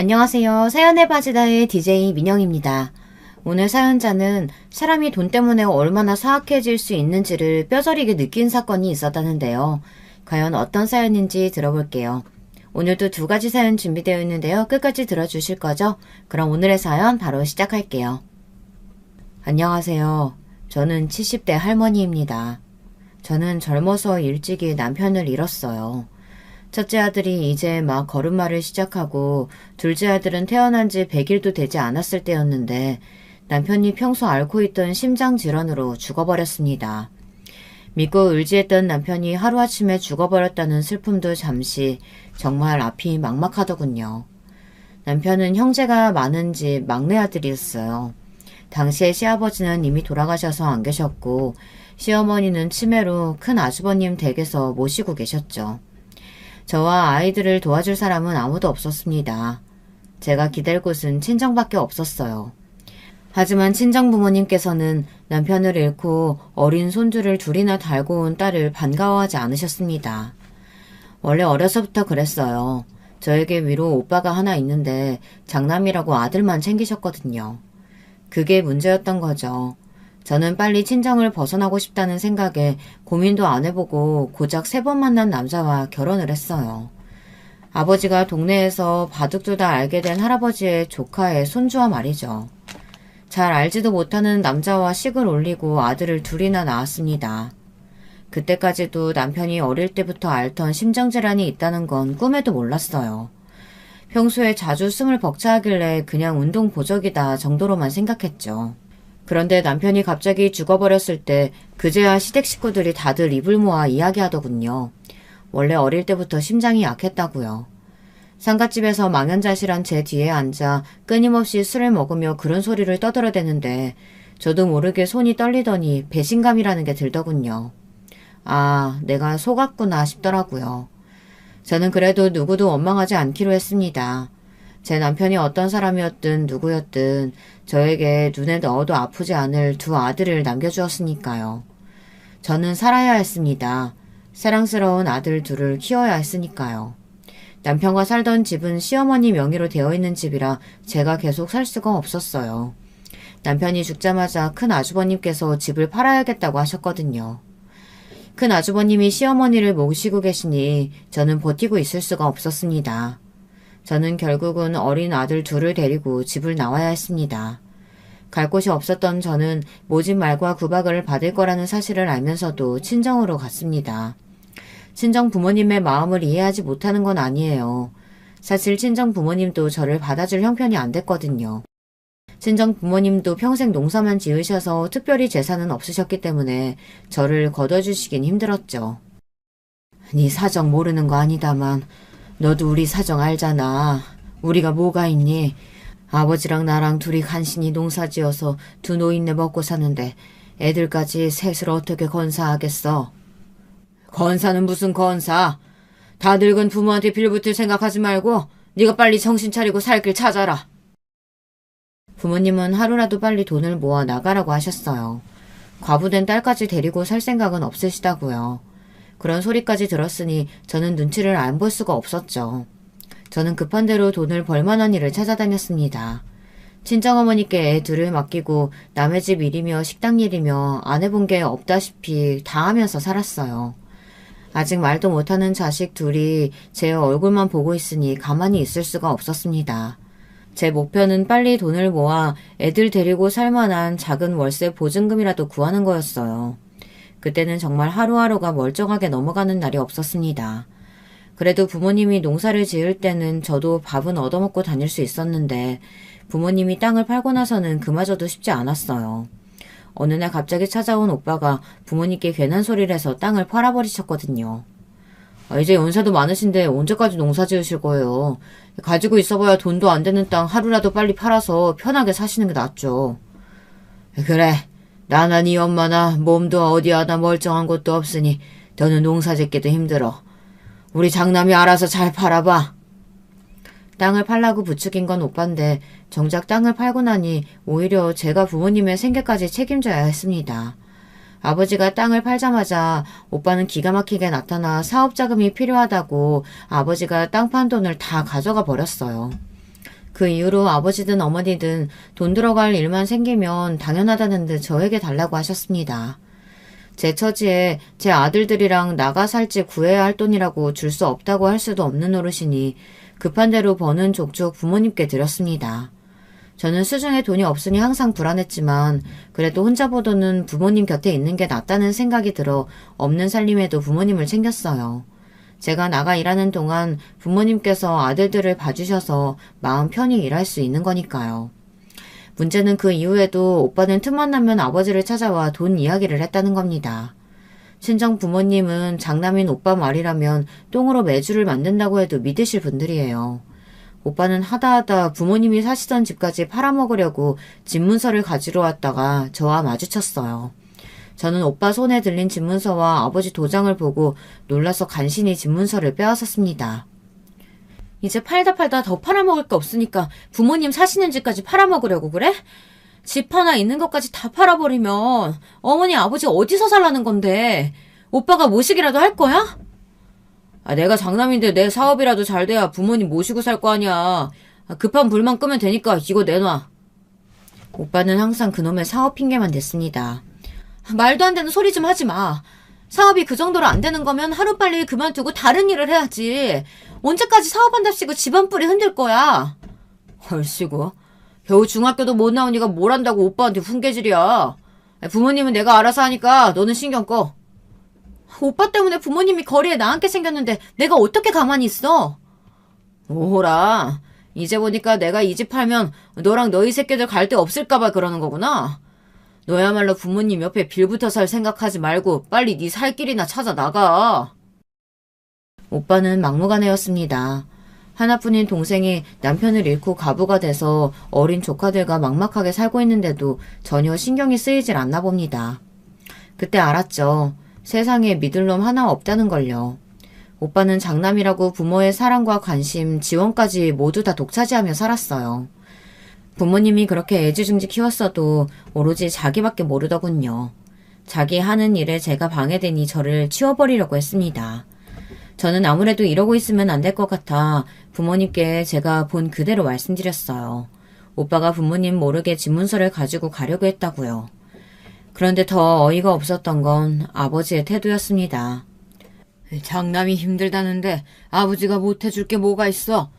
안녕하세요. 사연의 바지다의 DJ 민영입니다. 오늘 사연자는 사람이 돈 때문에 얼마나 사악해질 수 있는지를 뼈저리게 느낀 사건이 있었다는데요. 과연 어떤 사연인지 들어볼게요. 오늘도 두 가지 사연 준비되어 있는데요. 끝까지 들어주실 거죠? 그럼 오늘의 사연 바로 시작할게요. 안녕하세요. 저는 70대 할머니입니다. 저는 젊어서 일찍이 남편을 잃었어요. 첫째 아들이 이제 막 걸음마를 시작하고 둘째 아들은 태어난 지 100일도 되지 않았을 때였는데 남편이 평소 앓고 있던 심장질환으로 죽어버렸습니다. 믿고 의지했던 남편이 하루아침에 죽어버렸다는 슬픔도 잠시 정말 앞이 막막하더군요. 남편은 형제가 많은 집 막내 아들이었어요. 당시에 시아버지는 이미 돌아가셔서 안 계셨고 시어머니는 치매로 큰 아주버님 댁에서 모시고 계셨죠. 저와 아이들을 도와줄 사람은 아무도 없었습니다. 제가 기댈 곳은 친정밖에 없었어요. 하지만 친정 부모님께서는 남편을 잃고 어린 손주를 둘이나 달고 온 딸을 반가워하지 않으셨습니다. 원래 어려서부터 그랬어요. 저에게 위로 오빠가 하나 있는데 장남이라고 아들만 챙기셨거든요. 그게 문제였던 거죠. 저는 빨리 친정을 벗어나고 싶다는 생각에 고민도 안 해보고 고작 3번 만난 남자와 결혼을 했어요. 아버지가 동네에서 바둑두다 알게 된 할아버지의 조카의 손주와 말이죠. 잘 알지도 못하는 남자와 식을 올리고 아들을 둘이나 낳았습니다. 그때까지도 남편이 어릴 때부터 앓던 심장질환이 있다는 건 꿈에도 몰랐어요. 평소에 자주 숨을 벅차하길래 그냥 운동 보적이다 정도로만 생각했죠. 그런데 남편이 갑자기 죽어버렸을 때 그제야 시댁 식구들이 다들 입을 모아 이야기하더군요. 원래 어릴 때부터 심장이 약했다고요. 상갓집에서 망연자실한 제 뒤에 앉아 끊임없이 술을 먹으며 그런 소리를 떠들어대는데 저도 모르게 손이 떨리더니 배신감이라는 게 들더군요. 아, 내가 속았구나 싶더라고요. 저는 그래도 누구도 원망하지 않기로 했습니다. 제 남편이 어떤 사람이었든 누구였든 저에게 눈에 넣어도 아프지 않을 두 아들을 남겨주었으니까요. 저는 살아야 했습니다. 사랑스러운 아들 둘을 키워야 했으니까요. 남편과 살던 집은 시어머니 명의로 되어 있는 집이라 제가 계속 살 수가 없었어요. 남편이 죽자마자 큰 아주버님께서 집을 팔아야겠다고 하셨거든요. 큰 아주버님이 시어머니를 모시고 계시니 저는 버티고 있을 수가 없었습니다. 저는 결국은 어린 아들 둘을 데리고 집을 나와야 했습니다. 갈 곳이 없었던 저는 모진 말과 구박을 받을 거라는 사실을 알면서도 친정으로 갔습니다. 친정 부모님의 마음을 이해하지 못하는 건 아니에요. 사실 친정 부모님도 저를 받아줄 형편이 안 됐거든요. 친정 부모님도 평생 농사만 지으셔서 특별히 재산은 없으셨기 때문에 저를 거둬주시긴 힘들었죠. 네 사정 모르는 거 아니다만 너도 우리 사정 알잖아. 우리가 뭐가 있니? 아버지랑 나랑 둘이 간신히 농사지어서 두 노인네 먹고 사는데 애들까지 셋을 어떻게 건사하겠어? 건사는 무슨 건사? 다 늙은 부모한테 빌붙을 생각하지 말고 네가 빨리 정신 차리고 살 길 찾아라. 부모님은 하루라도 빨리 돈을 모아 나가라고 하셨어요. 과부된 딸까지 데리고 살 생각은 없으시다고요. 그런 소리까지 들었으니 저는 눈치를 안 볼 수가 없었죠. 저는 급한 대로 돈을 벌 만한 일을 찾아다녔습니다. 친정어머니께 애 둘을 맡기고 남의 집 일이며 식당 일이며 안 해본 게 없다시피 다 하면서 살았어요. 아직 말도 못하는 자식 둘이 제 얼굴만 보고 있으니 가만히 있을 수가 없었습니다. 제 목표는 빨리 돈을 모아 애들 데리고 살 만한 작은 월세 보증금이라도 구하는 거였어요. 그때는 정말 하루하루가 멀쩡하게 넘어가는 날이 없었습니다. 그래도 부모님이 농사를 지을 때는 저도 밥은 얻어먹고 다닐 수 있었는데 부모님이 땅을 팔고 나서는 그마저도 쉽지 않았어요. 어느 날 갑자기 찾아온 오빠가 부모님께 괜한 소리를 해서 땅을 팔아버리셨거든요. 이제 연세도 많으신데 언제까지 농사 지으실 거예요. 가지고 있어봐야 돈도 안 되는 땅 하루라도 빨리 팔아서 편하게 사시는 게 낫죠. 그래. 나나 네 엄마나 몸도 어디 하나 멀쩡한 것도 없으니 너는 농사 짓기도 힘들어. 우리 장남이 알아서 잘 팔아봐. 땅을 팔라고 부추긴 건 오빠인데 정작 땅을 팔고 나니 오히려 제가 부모님의 생계까지 책임져야 했습니다. 아버지가 땅을 팔자마자 오빠는 기가 막히게 나타나 사업 자금이 필요하다고 아버지가 땅 판 돈을 다 가져가 버렸어요. 그 이후로 아버지든 어머니든 돈 들어갈 일만 생기면 당연하다는 듯 저에게 달라고 하셨습니다. 제 처지에 제 아들들이랑 나가 살지 구해야 할 돈이라고 줄 수 없다고 할 수도 없는 노릇이니 급한 대로 버는 족족 부모님께 드렸습니다. 저는 수중에 돈이 없으니 항상 불안했지만 그래도 혼자 보도는 부모님 곁에 있는 게 낫다는 생각이 들어 없는 살림에도 부모님을 챙겼어요. 제가 나가 일하는 동안 부모님께서 아들들을 봐주셔서 마음 편히 일할 수 있는 거니까요. 문제는 그 이후에도 오빠는 틈만 나면 아버지를 찾아와 돈 이야기를 했다는 겁니다. 친정 부모님은 장남인 오빠 말이라면 똥으로 매주를 만든다고 해도 믿으실 분들이에요. 오빠는 하다하다 부모님이 사시던 집까지 팔아먹으려고 집문서를 가지러 왔다가 저와 마주쳤어요. 저는 오빠 손에 들린 집문서와 아버지 도장을 보고 놀라서 간신히 집문서를 빼앗았습니다. 이제 팔다 더 팔아먹을 게 없으니까 부모님 사시는 집까지 팔아먹으려고 그래? 집 하나 있는 것까지 다 팔아버리면 어머니 아버지 어디서 살라는 건데? 오빠가 모시기라도 할 거야? 내가 장남인데 내 사업이라도 잘 돼야 부모님 모시고 살 거 아니야. 급한 불만 끄면 되니까 이거 내놔. 오빠는 항상 그놈의 사업 핑계만 댔습니다. 말도 안 되는 소리 좀 하지 마. 사업이 그 정도로 안 되는 거면 하루빨리 그만두고 다른 일을 해야지. 언제까지 사업한답시고 집안 뿌리 흔들 거야. 헐씨고. 겨우 중학교도 못 나오니까 뭘 한다고 오빠한테 훈계질이야. 부모님은 내가 알아서 하니까 너는 신경 꺼. 오빠 때문에 부모님이 거리에 나앉게 생겼는데 내가 어떻게 가만히 있어? 오호라. 이제 보니까 내가 이 집 팔면 너랑 너희 새끼들 갈 데 없을까봐 그러는 거구나. 너야말로 부모님 옆에 빌붙어 살 생각하지 말고 빨리 네 살 길이나 찾아 나가. 오빠는 막무가내였습니다. 하나뿐인 동생이 남편을 잃고 가부가 돼서 어린 조카들과 막막하게 살고 있는데도 전혀 신경이 쓰이질 않나 봅니다. 그때 알았죠. 세상에 믿을 놈 하나 없다는 걸요. 오빠는 장남이라고 부모의 사랑과 관심, 지원까지 모두 다 독차지하며 살았어요. 부모님이 그렇게 애지중지 키웠어도 오로지 자기밖에 모르더군요. 자기 하는 일에 제가 방해되니 저를 치워버리려고 했습니다. 저는 아무래도 이러고 있으면 안 될 것 같아 부모님께 제가 본 그대로 말씀드렸어요. 오빠가 부모님 모르게 집문서를 가지고 가려고 했다고요. 그런데 더 어이가 없었던 건 아버지의 태도였습니다. 장남이 힘들다는데 아버지가 못해줄 게 뭐가 있어?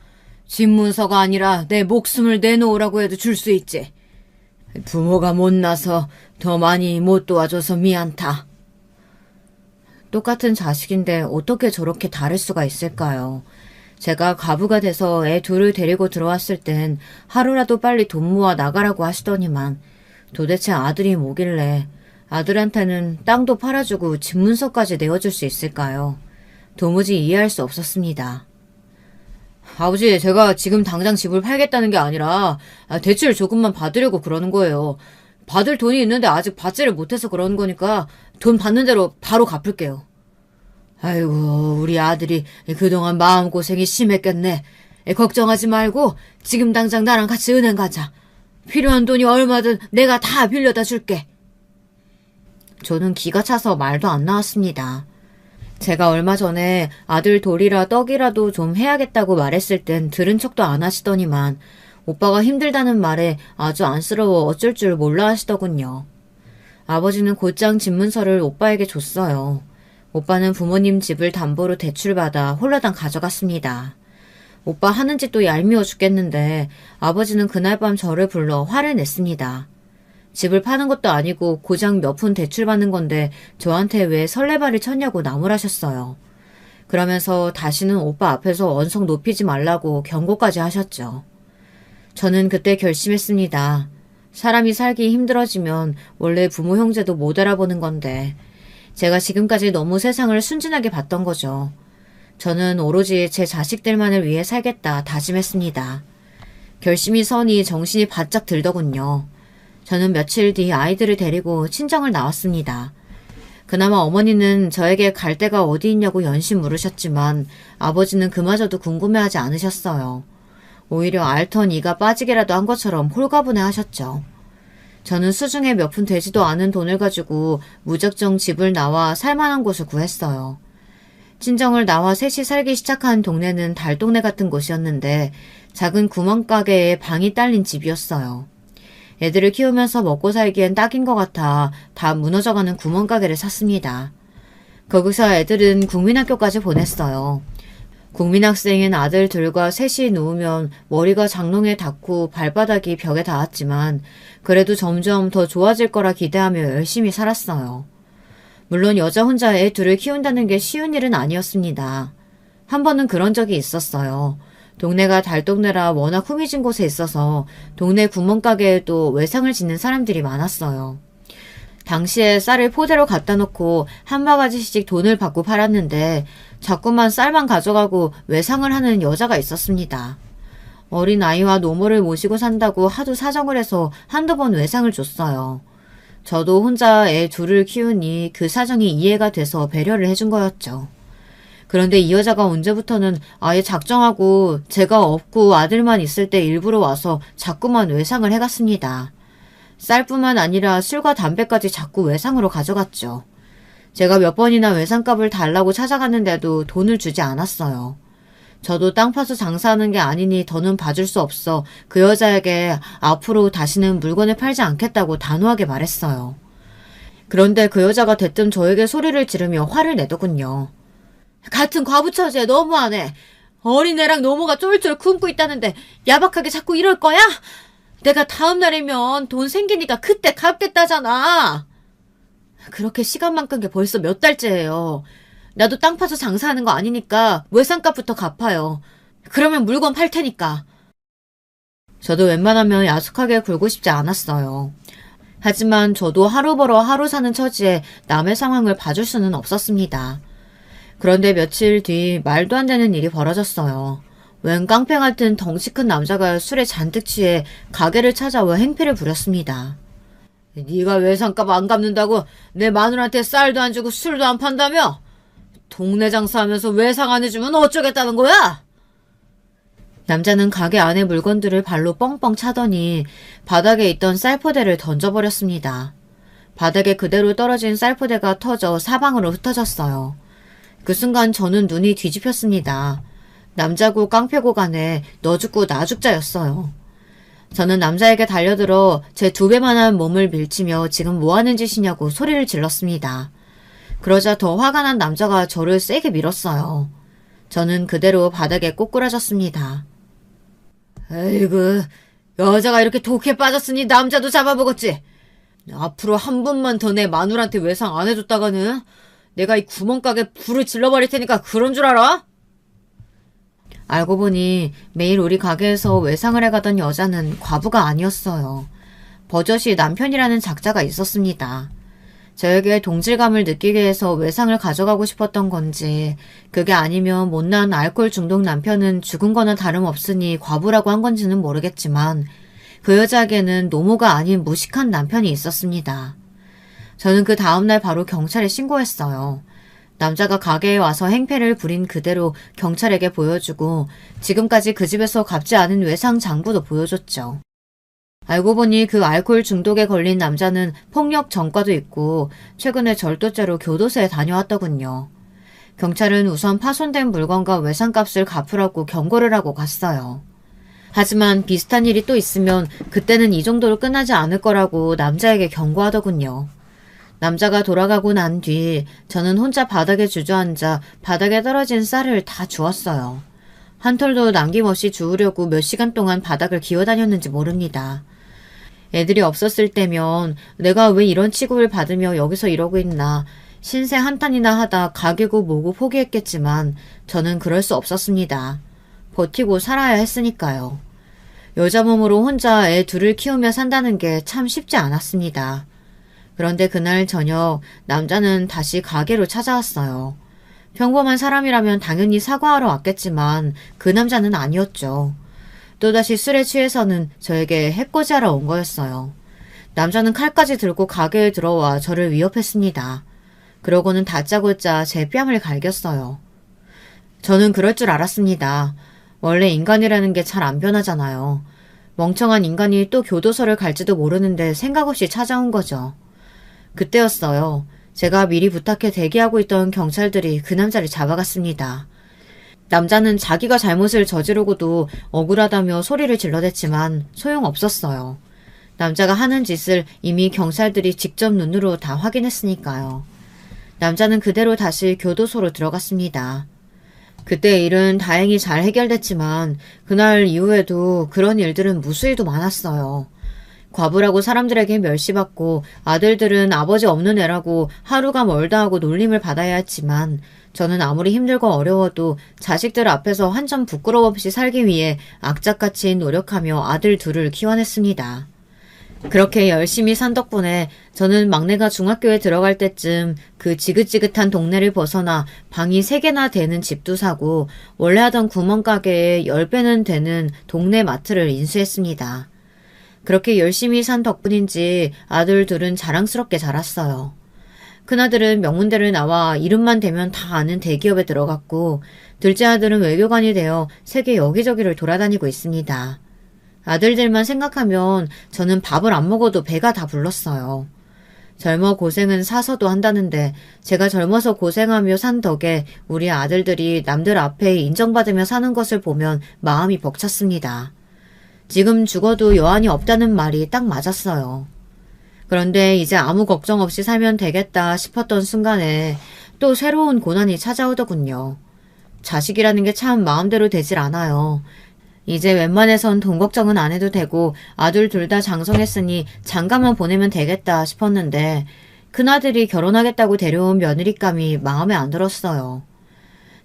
집문서가 아니라 내 목숨을 내놓으라고 해도 줄 수 있지. 부모가 못나서 더 많이 못 도와줘서 미안타. 똑같은 자식인데 어떻게 저렇게 다를 수가 있을까요? 제가 가부가 돼서 애 둘을 데리고 들어왔을 땐 하루라도 빨리 돈 모아 나가라고 하시더니만 도대체 아들이 뭐길래 아들한테는 땅도 팔아주고 집문서까지 내어줄 수 있을까요? 도무지 이해할 수 없었습니다. 아버지, 제가 지금 당장 집을 팔겠다는 게 아니라 대출 조금만 받으려고 그러는 거예요. 받을 돈이 있는데 아직 받지를 못해서 그러는 거니까 돈 받는 대로 바로 갚을게요. 아이고, 우리 아들이 그동안 마음고생이 심했겠네. 걱정하지 말고 지금 당장 나랑 같이 은행 가자. 필요한 돈이 얼마든 내가 다 빌려다 줄게. 저는 기가 차서 말도 안 나왔습니다. 제가 얼마 전에 아들 돌이라 떡이라도 좀 해야겠다고 말했을 땐 들은 척도 안 하시더니만 오빠가 힘들다는 말에 아주 안쓰러워 어쩔 줄 몰라 하시더군요. 아버지는 곧장 집문서를 오빠에게 줬어요. 오빠는 부모님 집을 담보로 대출받아 홀라당 가져갔습니다. 오빠 하는 짓도 얄미워 죽겠는데 아버지는 그날 밤 저를 불러 화를 냈습니다. 집을 파는 것도 아니고 고작 몇 푼 대출받는 건데 저한테 왜 설레발을 쳤냐고 나무라셨어요. 그러면서 다시는 오빠 앞에서 언성 높이지 말라고 경고까지 하셨죠. 저는 그때 결심했습니다. 사람이 살기 힘들어지면 원래 부모 형제도 못 알아보는 건데 제가 지금까지 너무 세상을 순진하게 봤던 거죠. 저는 오로지 제 자식들만을 위해 살겠다 다짐했습니다. 결심이 서니 정신이 바짝 들더군요. 저는 며칠 뒤 아이들을 데리고 친정을 나왔습니다. 그나마 어머니는 저에게 갈 데가 어디 있냐고 연신 물으셨지만 아버지는 그마저도 궁금해하지 않으셨어요. 오히려 앓던 이가 빠지게라도 한 것처럼 홀가분해 하셨죠. 저는 수중에 몇 푼 되지도 않은 돈을 가지고 무작정 집을 나와 살만한 곳을 구했어요. 친정을 나와 셋이 살기 시작한 동네는 달동네 같은 곳이었는데 작은 구멍가게에 방이 딸린 집이었어요. 애들을 키우면서 먹고 살기엔 딱인 것 같아 다 무너져가는 구멍가게를 샀습니다. 거기서 애들은 국민학교까지 보냈어요. 국민학생인 아들 둘과 셋이 누우면 머리가 장롱에 닿고 발바닥이 벽에 닿았지만 그래도 점점 더 좋아질 거라 기대하며 열심히 살았어요. 물론 여자 혼자 애 둘을 키운다는 게 쉬운 일은 아니었습니다. 한 번은 그런 적이 있었어요. 동네가 달동네라 워낙 후미진 곳에 있어서 동네 구멍가게에도 외상을 짓는 사람들이 많았어요. 당시에 쌀을 포대로 갖다 놓고 한 바가지씩 돈을 받고 팔았는데 자꾸만 쌀만 가져가고 외상을 하는 여자가 있었습니다. 어린 아이와 노모를 모시고 산다고 하도 사정을 해서 한두 번 외상을 줬어요. 저도 혼자 애 둘을 키우니 그 사정이 이해가 돼서 배려를 해준 거였죠. 그런데 이 여자가 언제부터는 아예 작정하고 제가 없고 아들만 있을 때 일부러 와서 자꾸만 외상을 해갔습니다. 쌀뿐만 아니라 술과 담배까지 자꾸 외상으로 가져갔죠. 제가 몇 번이나 외상값을 달라고 찾아갔는데도 돈을 주지 않았어요. 저도 땅 파서 장사하는 게 아니니 더는 봐줄 수 없어 그 여자에게 앞으로 다시는 물건을 팔지 않겠다고 단호하게 말했어요. 그런데 그 여자가 대뜸 저에게 소리를 지르며 화를 내더군요. 같은 과부 처지에 너무하네. 어린애랑 노모가 쫄쫄 굶고 있다는데 야박하게 자꾸 이럴 거야? 내가 다음 날이면 돈 생기니까 그때 갚겠다잖아. 그렇게 시간만 끈 게 벌써 몇 달째예요. 나도 땅 파서 장사하는 거 아니니까 외상값부터 갚아요. 그러면 물건 팔 테니까. 저도 웬만하면 야속하게 굴고 싶지 않았어요. 하지만 저도 하루 벌어 하루 사는 처지에 남의 상황을 봐줄 수는 없었습니다. 그런데 며칠 뒤 말도 안 되는 일이 벌어졌어요. 웬 깡패 같은 덩치 큰 남자가 술에 잔뜩 취해 가게를 찾아와 행패를 부렸습니다. 네가 외상값 안 갚는다고 내 마누라한테 쌀도 안 주고 술도 안 판다며? 동네 장사하면서 외상 안 해주면 어쩌겠다는 거야? 남자는 가게 안의 물건들을 발로 뻥뻥 차더니 바닥에 있던 쌀포대를 던져버렸습니다. 바닥에 그대로 떨어진 쌀포대가 터져 사방으로 흩어졌어요. 그 순간 저는 눈이 뒤집혔습니다. 남자고 깡패고 간에 너 죽고 나 죽자였어요. 저는 남자에게 달려들어 제 2배만한 몸을 밀치며 지금 뭐하는 짓이냐고 소리를 질렀습니다. 그러자 더 화가 난 남자가 저를 세게 밀었어요. 저는 그대로 바닥에 꼬꾸라졌습니다. 에이구, 여자가 이렇게 독해 빠졌으니 남자도 잡아먹었지. 앞으로 한 번만 더 내 마누라한테 외상 안 해줬다가는 내가 이 구멍가게 불을 질러버릴 테니까 그런 줄 알아? 알고 보니 매일 우리 가게에서 외상을 해가던 여자는 과부가 아니었어요. 버젓이 남편이라는 작자가 있었습니다. 저에게 동질감을 느끼게 해서 외상을 가져가고 싶었던 건지 그게 아니면 못난 알코올 중독 남편은 죽은 거나 다름없으니 과부라고 한 건지는 모르겠지만 그 여자에게는 노모가 아닌 무식한 남편이 있었습니다. 저는 그 다음날 바로 경찰에 신고했어요. 남자가 가게에 와서 행패를 부린 그대로 경찰에게 보여주고 지금까지 그 집에서 갚지 않은 외상 장부도 보여줬죠. 알고 보니 그 알코올 중독에 걸린 남자는 폭력 전과도 있고 최근에 절도죄로 교도소에 다녀왔더군요. 경찰은 우선 파손된 물건과 외상값을 갚으라고 경고를 하고 갔어요. 하지만 비슷한 일이 또 있으면 그때는 이 정도로 끝나지 않을 거라고 남자에게 경고하더군요. 남자가 돌아가고 난 뒤 저는 혼자 바닥에 주저앉아 바닥에 떨어진 쌀을 다 주웠어요. 한 톨도 남김없이 주우려고 몇 시간 동안 바닥을 기어다녔는지 모릅니다. 애들이 없었을 때면 내가 왜 이런 취급을 받으며 여기서 이러고 있나 신세 한탄이나 하다 가게고 뭐고 포기했겠지만 저는 그럴 수 없었습니다. 버티고 살아야 했으니까요. 여자 몸으로 혼자 애 둘을 키우며 산다는 게 참 쉽지 않았습니다. 그런데 그날 저녁 남자는 다시 가게로 찾아왔어요. 평범한 사람이라면 당연히 사과하러 왔겠지만 그 남자는 아니었죠. 또다시 술에 취해서는 저에게 해코지하러 온 거였어요. 남자는 칼까지 들고 가게에 들어와 저를 위협했습니다. 그러고는 다짜고짜 제 뺨을 갈겼어요. 저는 그럴 줄 알았습니다. 원래 인간이라는 게 잘 안 변하잖아요. 멍청한 인간이 또 교도소를 갈지도 모르는데 생각 없이 찾아온 거죠. 그때였어요. 제가 미리 부탁해 대기하고 있던 경찰들이 그 남자를 잡아갔습니다. 남자는 자기가 잘못을 저지르고도 억울하다며 소리를 질러댔지만 소용없었어요. 남자가 하는 짓을 이미 경찰들이 직접 눈으로 다 확인했으니까요. 남자는 그대로 다시 교도소로 들어갔습니다. 그때 일은 다행히 잘 해결됐지만 그날 이후에도 그런 일들은 무수히도 많았어요. 과부라고 사람들에게 멸시받고 아들들은 아버지 없는 애라고 하루가 멀다 하고 놀림을 받아야 했지만 저는 아무리 힘들고 어려워도 자식들 앞에서 한 점 부끄러움 없이 살기 위해 악착같이 노력하며 아들 둘을 키워냈습니다. 그렇게 열심히 산 덕분에 저는 막내가 중학교에 들어갈 때쯤 그 지긋지긋한 동네를 벗어나 방이 3개나 되는 집도 사고 원래 하던 구멍가게에 10배는 되는 동네 마트를 인수했습니다. 그렇게 열심히 산 덕분인지 아들 둘은 자랑스럽게 자랐어요. 큰아들은 명문대를 나와 이름만 대면 다 아는 대기업에 들어갔고 둘째 아들은 외교관이 되어 세계 여기저기를 돌아다니고 있습니다. 아들들만 생각하면 저는 밥을 안 먹어도 배가 다 불렀어요. 젊어 고생은 사서도 한다는데 제가 젊어서 고생하며 산 덕에 우리 아들들이 남들 앞에 인정받으며 사는 것을 보면 마음이 벅찼습니다. 지금 죽어도 여한이 없다는 말이 딱 맞았어요. 그런데 이제 아무 걱정 없이 살면 되겠다 싶었던 순간에 또 새로운 고난이 찾아오더군요. 자식이라는 게 참 마음대로 되질 않아요. 이제 웬만해선 돈 걱정은 안 해도 되고 아들 둘 다 장성했으니 장가만 보내면 되겠다 싶었는데 큰아들이 결혼하겠다고 데려온 며느리감이 마음에 안 들었어요.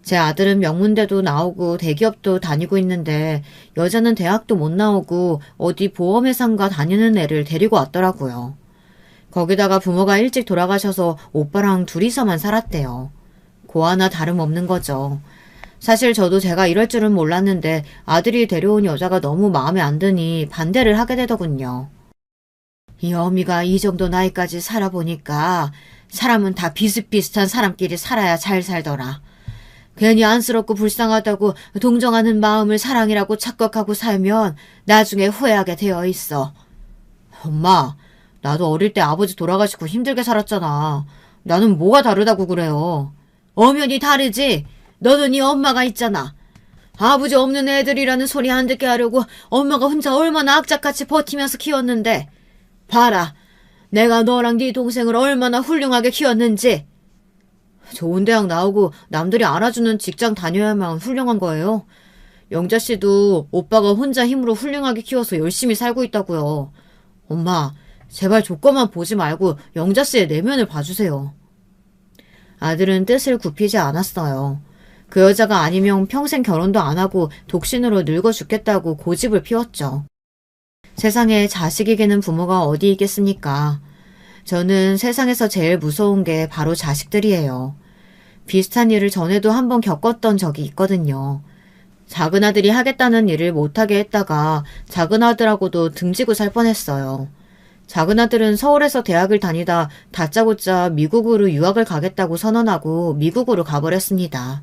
제 아들은 명문대도 나오고 대기업도 다니고 있는데 여자는 대학도 못 나오고 어디 보험회사인가 다니는 애를 데리고 왔더라고요. 거기다가 부모가 일찍 돌아가셔서 오빠랑 둘이서만 살았대요. 고아나 다름없는 거죠. 사실 저도 제가 이럴 줄은 몰랐는데 아들이 데려온 여자가 너무 마음에 안 드니 반대를 하게 되더군요. 이 어미가 이 정도 나이까지 살아보니까 사람은 다 비슷비슷한 사람끼리 살아야 잘 살더라. 괜히 안쓰럽고 불쌍하다고 동정하는 마음을 사랑이라고 착각하고 살면 나중에 후회하게 되어 있어. 엄마, 나도 어릴 때 아버지 돌아가시고 힘들게 살았잖아. 나는 뭐가 다르다고 그래요. 엄연히 다르지. 너도 네 엄마가 있잖아. 아버지 없는 애들이라는 소리 안 듣게 하려고 엄마가 혼자 얼마나 악착같이 버티면서 키웠는데 봐라. 내가 너랑 네 동생을 얼마나 훌륭하게 키웠는지. 좋은 대학 나오고 남들이 알아주는 직장 다녀야만 훌륭한 거예요. 영자 씨도 오빠가 혼자 힘으로 훌륭하게 키워서 열심히 살고 있다고요. 엄마, 제발 조건만 보지 말고 영자 씨의 내면을 봐주세요. 아들은 뜻을 굽히지 않았어요. 그 여자가 아니면 평생 결혼도 안 하고 독신으로 늙어 죽겠다고 고집을 피웠죠. 세상에 자식이 계는 부모가 어디 있겠습니까? 저는 세상에서 제일 무서운 게 바로 자식들이에요. 비슷한 일을 전에도 한번 겪었던 적이 있거든요. 작은 아들이 하겠다는 일을 못하게 했다가 작은 아들하고도 등지고 살 뻔했어요. 작은 아들은 서울에서 대학을 다니다 다짜고짜 미국으로 유학을 가겠다고 선언하고 미국으로 가버렸습니다.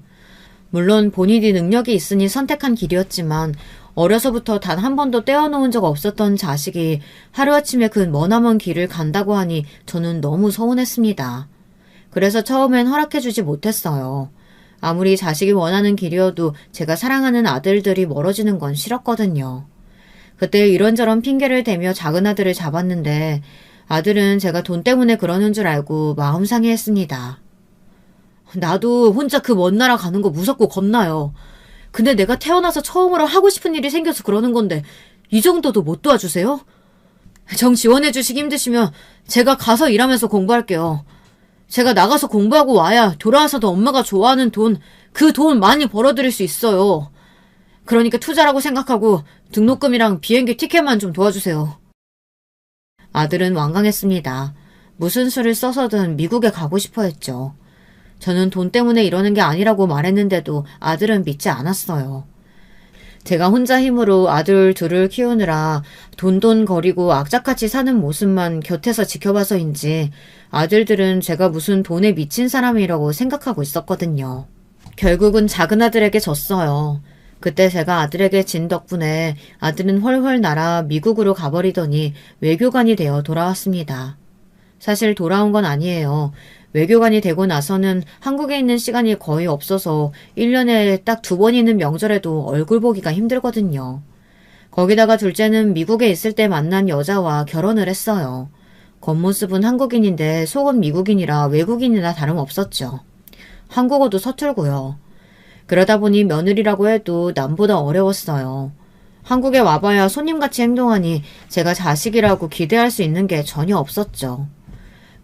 물론 본인이 능력이 있으니 선택한 길이었지만 어려서부터 단 한 번도 떼어놓은 적 없었던 자식이 하루아침에 그 머나먼 길을 간다고 하니 저는 너무 서운했습니다. 그래서 처음엔 허락해주지 못했어요. 아무리 자식이 원하는 길이어도 제가 사랑하는 아들들이 멀어지는 건 싫었거든요. 그때 이런저런 핑계를 대며 작은 아들을 잡았는데 아들은 제가 돈 때문에 그러는 줄 알고 마음 상해했습니다. 나도 혼자 그 먼 나라 가는 거 무섭고 겁나요. 근데 내가 태어나서 처음으로 하고 싶은 일이 생겨서 그러는 건데 이 정도도 못 도와주세요? 정 지원해 주시기 힘드시면 제가 가서 일하면서 공부할게요. 제가 나가서 공부하고 와야 돌아와서도 엄마가 좋아하는 돈, 그 돈 많이 벌어들일 수 있어요. 그러니까 투자라고 생각하고 등록금이랑 비행기 티켓만 좀 도와주세요. 아들은 완강했습니다. 무슨 수를 써서든 미국에 가고 싶어 했죠. 저는 돈 때문에 이러는 게 아니라고 말했는데도 아들은 믿지 않았어요. 제가 혼자 힘으로 아들 둘을 키우느라 돈돈거리고 악착같이 사는 모습만 곁에서 지켜봐서인지 아들들은 제가 무슨 돈에 미친 사람이라고 생각하고 있었거든요. 결국은 작은 아들에게 졌어요. 그때 제가 아들에게 진 덕분에 아들은 훨훨 날아 미국으로 가버리더니 외교관이 되어 돌아왔습니다. 사실 돌아온 건 아니에요. 외교관이 되고 나서는 한국에 있는 시간이 거의 없어서 1년에 딱 2번 있는 명절에도 얼굴 보기가 힘들거든요. 거기다가 둘째는 미국에 있을 때 만난 여자와 결혼을 했어요. 겉모습은 한국인인데 속은 미국인이라 외국인이나 다름없었죠. 한국어도 서툴고요. 그러다 보니 며느리라고 해도 남보다 어려웠어요. 한국에 와봐야 손님같이 행동하니 제가 자식이라고 기대할 수 있는 게 전혀 없었죠.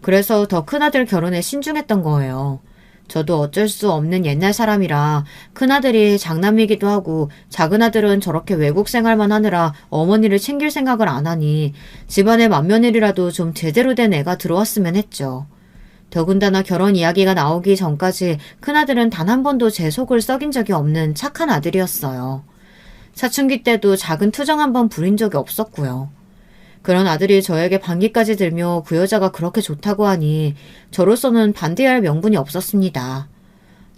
그래서 더 큰아들 결혼에 신중했던 거예요. 저도 어쩔 수 없는 옛날 사람이라 큰아들이 장남이기도 하고 작은아들은 저렇게 외국 생활만 하느라 어머니를 챙길 생각을 안 하니 집안에 맏며느리라도 좀 제대로 된 애가 들어왔으면 했죠. 더군다나 결혼 이야기가 나오기 전까지 큰아들은 단 한 번도 제 속을 썩인 적이 없는 착한 아들이었어요. 사춘기 때도 작은 투정 한 번 부린 적이 없었고요. 그런 아들이 저에게 반기까지 들며 그 여자가 그렇게 좋다고 하니 저로서는 반대할 명분이 없었습니다.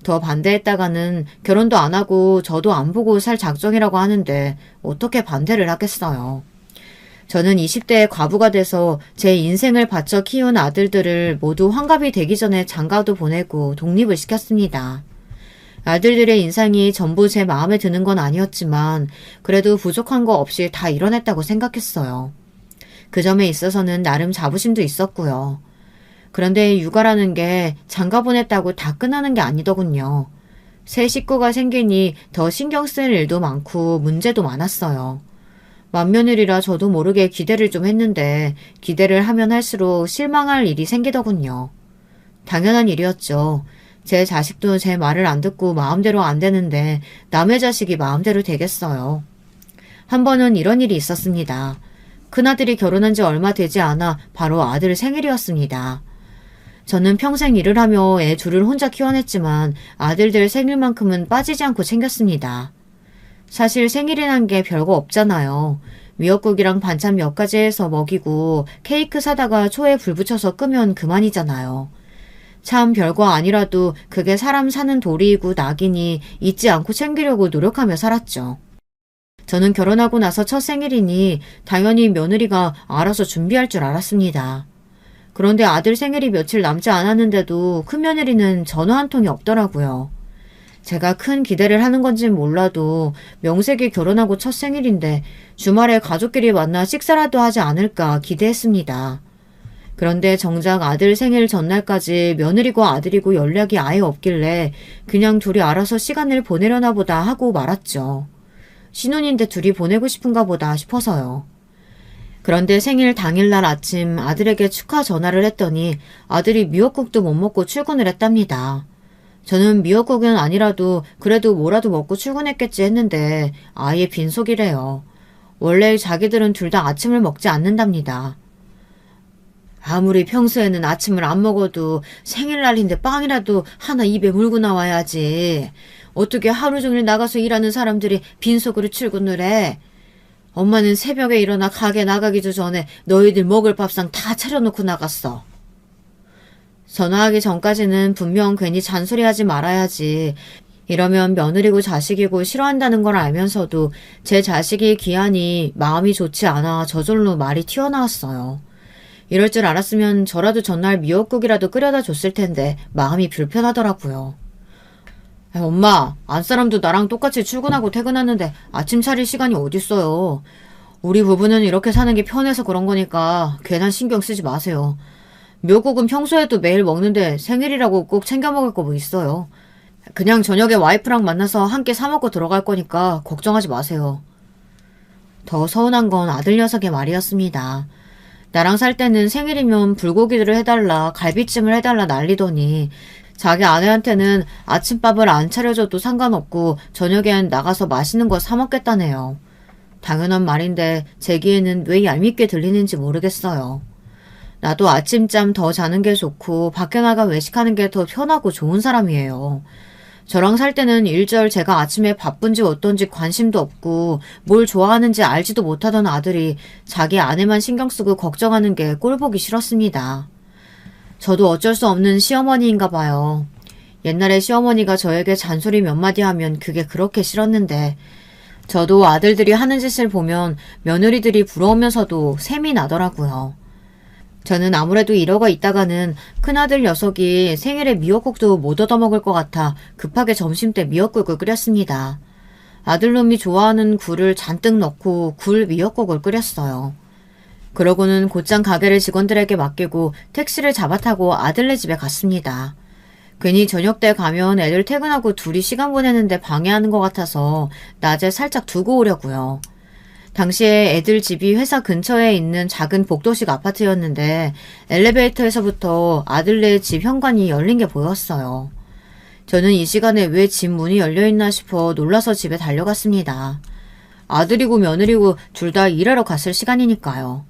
더 반대했다가는 결혼도 안 하고 저도 안 보고 살 작정이라고 하는데 어떻게 반대를 하겠어요. 저는 20대에 과부가 돼서 제 인생을 바쳐 키운 아들들을 모두 환갑이 되기 전에 장가도 보내고 독립을 시켰습니다. 아들들의 인상이 전부 제 마음에 드는 건 아니었지만 그래도 부족한 거 없이 다 이뤄냈다고 생각했어요. 그 점에 있어서는 나름 자부심도 있었고요. 그런데 육아라는 게 장가 보냈다고 다 끝나는 게 아니더군요. 새 식구가 생기니 더 신경 쓸 일도 많고 문제도 많았어요. 맏며느리라 저도 모르게 기대를 좀 했는데 기대를 하면 할수록 실망할 일이 생기더군요. 당연한 일이었죠. 제 자식도 제 말을 안 듣고 마음대로 안 되는데 남의 자식이 마음대로 되겠어요. 한 번은 이런 일이 있었습니다. 큰아들이 결혼한 지 얼마 되지 않아 바로 아들 생일이었습니다. 저는 평생 일을 하며 애 둘을 혼자 키워냈지만 아들들 생일만큼은 빠지지 않고 챙겼습니다. 사실 생일이란 게 별거 없잖아요. 미역국이랑 반찬 몇 가지 해서 먹이고 케이크 사다가 초에 불 붙여서 끄면 그만이잖아요. 참 별거 아니라도 그게 사람 사는 도리이고 낙이니 잊지 않고 챙기려고 노력하며 살았죠. 저는 결혼하고 나서 첫 생일이니 당연히 며느리가 알아서 준비할 줄 알았습니다. 그런데 아들 생일이 며칠 남지 않았는데도 큰며느리는 전화 한 통이 없더라고요. 제가 큰 기대를 하는 건진 몰라도 명색이 결혼하고 첫 생일인데 주말에 가족끼리 만나 식사라도 하지 않을까 기대했습니다. 그런데 정작 아들 생일 전날까지 며느리고 아들이고 연락이 아예 없길래 그냥 둘이 알아서 시간을 보내려나 보다 하고 말았죠. 신혼인데 둘이 보내고 싶은가 보다 싶어서요. 그런데 생일 당일날 아침 아들에게 축하 전화를 했더니 아들이 미역국도 못 먹고 출근을 했답니다. 저는 미역국은 아니라도 그래도 뭐라도 먹고 출근했겠지 했는데 아예 빈속이래요. 원래 자기들은 둘 다 아침을 먹지 않는답니다. 아무리 평소에는 아침을 안 먹어도 생일날인데 빵이라도 하나 입에 물고 나와야지. 어떻게 하루 종일 나가서 일하는 사람들이 빈속으로 출근을 해? 엄마는 새벽에 일어나 가게 나가기도 전에 너희들 먹을 밥상 다 차려놓고 나갔어. 전화하기 전까지는 분명 괜히 잔소리하지 말아야지. 이러면 며느리고 자식이고 싫어한다는 걸 알면서도 제 자식이 귀하니 마음이 좋지 않아 저절로 말이 튀어나왔어요. 이럴 줄 알았으면 저라도 전날 미역국이라도 끓여다 줬을 텐데 마음이 불편하더라고요. 엄마, 안사람도 나랑 똑같이 출근하고 퇴근하는데 아침 차릴 시간이 어딨어요. 우리 부부는 이렇게 사는 게 편해서 그런 거니까 괜한 신경 쓰지 마세요. 미역국은 평소에도 매일 먹는데 생일이라고 꼭 챙겨 먹을 거 뭐 있어요. 그냥 저녁에 와이프랑 만나서 함께 사 먹고 들어갈 거니까 걱정하지 마세요. 더 서운한 건 아들 녀석의 말이었습니다. 나랑 살 때는 생일이면 불고기를 해달라, 갈비찜을 해달라 난리더니 자기 아내한테는 아침밥을 안 차려줘도 상관없고 저녁엔 나가서 맛있는 거 사 먹겠다네요. 당연한 말인데 제 귀에는 왜 얄밉게 들리는지 모르겠어요. 나도 아침잠 더 자는 게 좋고 밖에 나가 외식하는 게 더 편하고 좋은 사람이에요. 저랑 살 때는 일절 제가 아침에 바쁜지 어떤지 관심도 없고 뭘 좋아하는지 알지도 못하던 아들이 자기 아내만 신경 쓰고 걱정하는 게 꼴보기 싫었습니다. 저도 어쩔 수 없는 시어머니인가 봐요. 옛날에 시어머니가 저에게 잔소리 몇 마디 하면 그게 그렇게 싫었는데 저도 아들들이 하는 짓을 보면 며느리들이 부러우면서도 셈이 나더라고요. 저는 아무래도 이러고 있다가는 큰아들 녀석이 생일에 미역국도 못 얻어먹을 것 같아 급하게 점심때 미역국을 끓였습니다. 아들놈이 좋아하는 굴을 잔뜩 넣고 굴 미역국을 끓였어요. 그러고는 곧장 가게를 직원들에게 맡기고 택시를 잡아타고 아들네 집에 갔습니다. 괜히 저녁 때 가면 애들 퇴근하고 둘이 시간 보내는데 방해하는 것 같아서 낮에 살짝 두고 오려고요. 당시에 애들 집이 회사 근처에 있는 작은 복도식 아파트였는데 엘리베이터에서부터 아들네 집 현관이 열린 게 보였어요. 저는 이 시간에 왜 집 문이 열려있나 싶어 놀라서 집에 달려갔습니다. 아들이고 며느리고 둘 다 일하러 갔을 시간이니까요.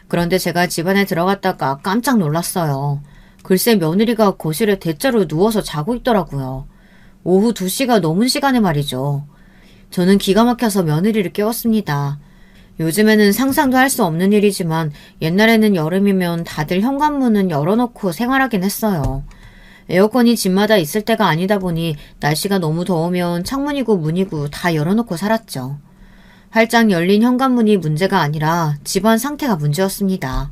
그런데 제가 집 안에 들어갔다가 깜짝 놀랐어요. 글쎄 며느리가 거실에 대자로 누워서 자고 있더라고요. 오후 2시가 넘은 시간에 말이죠. 저는 기가 막혀서 며느리를 깨웠습니다. 요즘에는 상상도 할 수 없는 일이지만 옛날에는 여름이면 다들 현관문은 열어놓고 생활하긴 했어요. 에어컨이 집마다 있을 때가 아니다 보니 날씨가 너무 더우면 창문이고 문이고 다 열어놓고 살았죠. 활짝 열린 현관문이 문제가 아니라 집안 상태가 문제였습니다.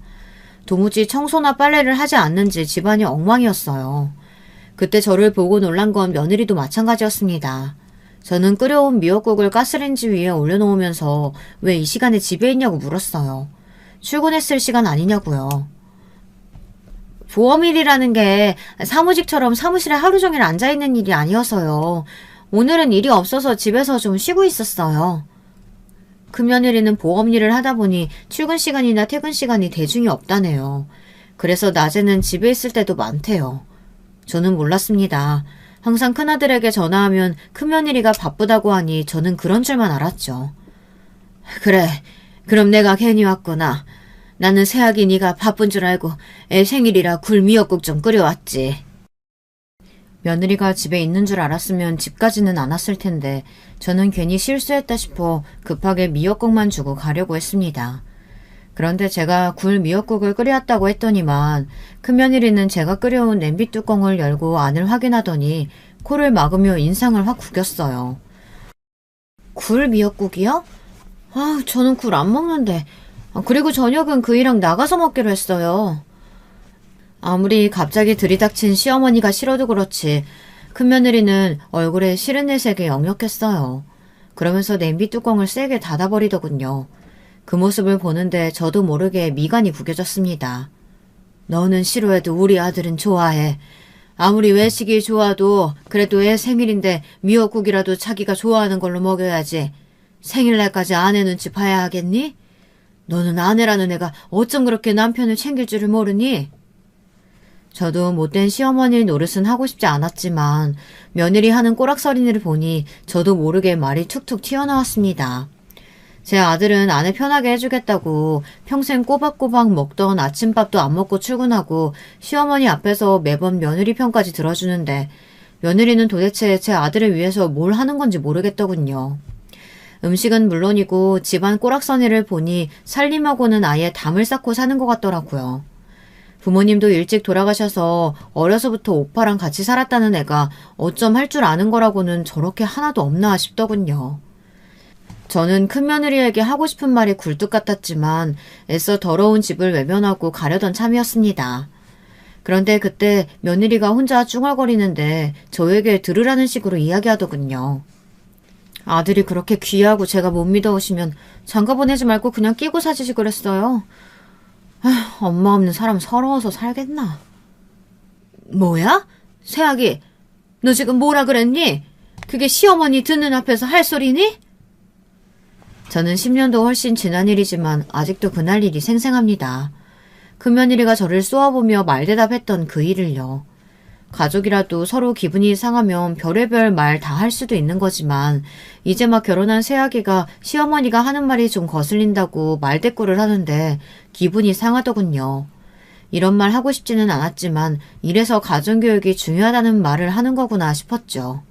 도무지 청소나 빨래를 하지 않는지 집안이 엉망이었어요. 그때 저를 보고 놀란 건 며느리도 마찬가지였습니다. 저는 끓여온 미역국을 가스레인지 위에 올려놓으면서 왜 이 시간에 집에 있냐고 물었어요. 출근했을 시간 아니냐고요. 보험일이라는 게 사무직처럼 사무실에 하루 종일 앉아있는 일이 아니어서요. 오늘은 일이 없어서 집에서 좀 쉬고 있었어요. 금며느리는 보험일을 하다 보니 출근 시간이나 퇴근 시간이 대중이 없다네요. 그래서 낮에는 집에 있을 때도 많대요. 저는 몰랐습니다. 항상 큰아들에게 전화하면 큰며느리가 바쁘다고 하니 저는 그런 줄만 알았죠. 그래, 그럼 내가 괜히 왔구나. 나는 새아기 네가 바쁜 줄 알고 애 생일이라 굴 미역국 좀 끓여왔지. 며느리가 집에 있는 줄 알았으면 집까지는 안 왔을 텐데 저는 괜히 실수했다 싶어 급하게 미역국만 주고 가려고 했습니다. 그런데 제가 굴 미역국을 끓여왔다고 했더니만 큰며느리는 제가 끓여온 냄비 뚜껑을 열고 안을 확인하더니 코를 막으며 인상을 확 구겼어요. 굴 미역국이요? 아, 저는 굴 안 먹는데. 그리고 저녁은 그이랑 나가서 먹기로 했어요. 아무리 갑자기 들이닥친 시어머니가 싫어도 그렇지 큰며느리는 얼굴에 싫은 내색이 역력했어요. 그러면서 냄비 뚜껑을 세게 닫아버리더군요. 그 모습을 보는데 저도 모르게 미간이 구겨졌습니다. 너는 싫어해도 우리 아들은 좋아해. 아무리 외식이 좋아도 그래도 애 생일인데 미역국이라도 자기가 좋아하는 걸로 먹여야지. 생일날까지 아내 눈치 봐야 하겠니? 너는 아내라는 애가 어쩜 그렇게 남편을 챙길 줄을 모르니? 저도 못된 시어머니 노릇은 하고 싶지 않았지만 며느리 하는 꼬락서리를 보니 저도 모르게 말이 툭툭 튀어나왔습니다. 제 아들은 아내 편하게 해주겠다고 평생 꼬박꼬박 먹던 아침밥도 안 먹고 출근하고 시어머니 앞에서 매번 며느리 편까지 들어주는데 며느리는 도대체 제 아들을 위해서 뭘 하는 건지 모르겠더군요. 음식은 물론이고 집안 꼬락서니를 보니 살림하고는 아예 담을 쌓고 사는 것 같더라고요. 부모님도 일찍 돌아가셔서 어려서부터 오빠랑 같이 살았다는 애가 어쩜 할 줄 아는 거라고는 저렇게 하나도 없나 싶더군요. 저는 큰며느리에게 하고 싶은 말이 굴뚝 같았지만 애써 더러운 집을 외면하고 가려던 참이었습니다. 그런데 그때 며느리가 혼자 쭝얼거리는데 저에게 들으라는 식으로 이야기하더군요. 아들이 그렇게 귀하고 제가 못 믿어오시면 장가 보내지 말고 그냥 끼고 사시지 그랬어요. 아휴, 엄마 없는 사람 서러워서 살겠나. 뭐야? 새아기, 너 지금 뭐라 그랬니? 그게 시어머니 듣는 앞에서 할 소리니? 저는 10년도 훨씬 지난 일이지만 아직도 그날 일이 생생합니다. 큰며느리가 저를 쏘아보며 말대답했던 그 일을요. 가족이라도 서로 기분이 상하면 별의별 말 다 할 수도 있는 거지만 이제 막 결혼한 새아기가 시어머니가 하는 말이 좀 거슬린다고 말대꾸를 하는데 기분이 상하더군요. 이런 말 하고 싶지는 않았지만 이래서 가정교육이 중요하다는 말을 하는 거구나 싶었죠.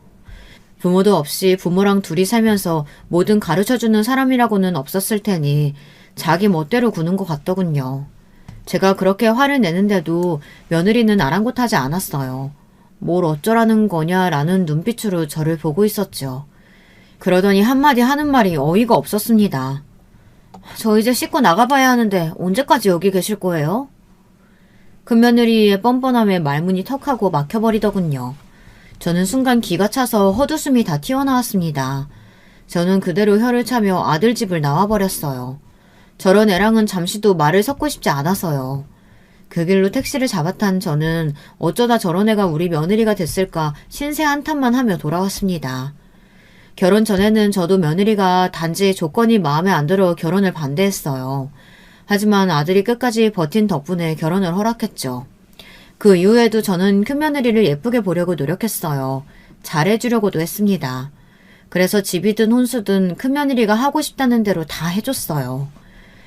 부모도 없이 부모랑 둘이 살면서 뭐든 가르쳐주는 사람이라고는 없었을 테니 자기 멋대로 구는 것 같더군요. 제가 그렇게 화를 내는데도 며느리는 아랑곳하지 않았어요. 뭘 어쩌라는 거냐라는 눈빛으로 저를 보고 있었죠. 그러더니 한마디 하는 말이 어이가 없었습니다. 저 이제 씻고 나가봐야 하는데 언제까지 여기 계실 거예요? 큰며느리의 뻔뻔함에 말문이 턱하고 막혀버리더군요. 저는 순간 기가 차서 헛웃음이 다 튀어나왔습니다. 저는 그대로 혀를 차며 아들 집을 나와버렸어요. 저런 애랑은 잠시도 말을 섞고 싶지 않아서요. 그 길로 택시를 잡아탄 저는 어쩌다 저런 애가 우리 며느리가 됐을까 신세 한탄만 하며 돌아왔습니다. 결혼 전에는 저도 며느리가 단지 조건이 마음에 안 들어 결혼을 반대했어요. 하지만 아들이 끝까지 버틴 덕분에 결혼을 허락했죠. 그 이후에도 저는 큰며느리를 예쁘게 보려고 노력했어요. 잘해주려고도 했습니다. 그래서 집이든 혼수든 큰며느리가 하고 싶다는 대로 다 해줬어요.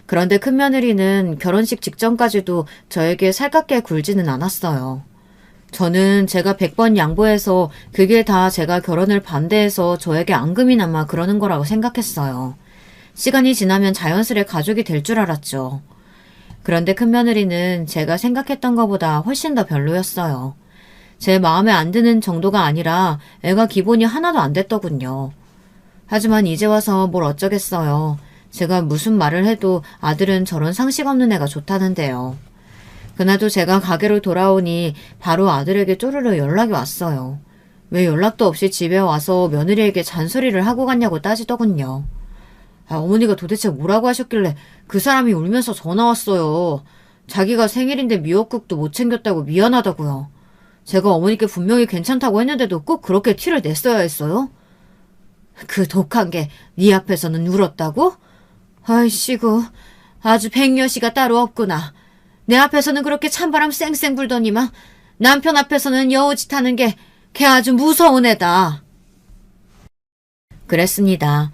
그런데 큰며느리는 결혼식 직전까지도 저에게 살갑게 굴지는 않았어요. 저는 제가 100번 양보해서 그게 다 제가 결혼을 반대해서 저에게 앙금이 남아 그러는 거라고 생각했어요. 시간이 지나면 자연스레 가족이 될 줄 알았죠. 그런데 큰며느리는 제가 생각했던 것보다 훨씬 더 별로였어요. 제 마음에 안 드는 정도가 아니라 애가 기본이 하나도 안 됐더군요. 하지만 이제 와서 뭘 어쩌겠어요. 제가 무슨 말을 해도 아들은 저런 상식 없는 애가 좋다는데요. 그날도 제가 가게로 돌아오니 바로 아들에게 쪼르르 연락이 왔어요. 왜 연락도 없이 집에 와서 며느리에게 잔소리를 하고 갔냐고 따지더군요. 어머니가 도대체 뭐라고 하셨길래 그 사람이 울면서 전화 왔어요. 자기가 생일인데 미역국도 못 챙겼다고 미안하다고요. 제가 어머니께 분명히 괜찮다고 했는데도 꼭 그렇게 티를 냈어야 했어요? 그 독한 게 네 앞에서는 울었다고? 아이씨구, 아주 백녀시가 따로 없구나. 내 앞에서는 그렇게 찬바람 쌩쌩 불더니만 남편 앞에서는 여우짓 하는 게 걔 아주 무서운 애다. 그랬습니다.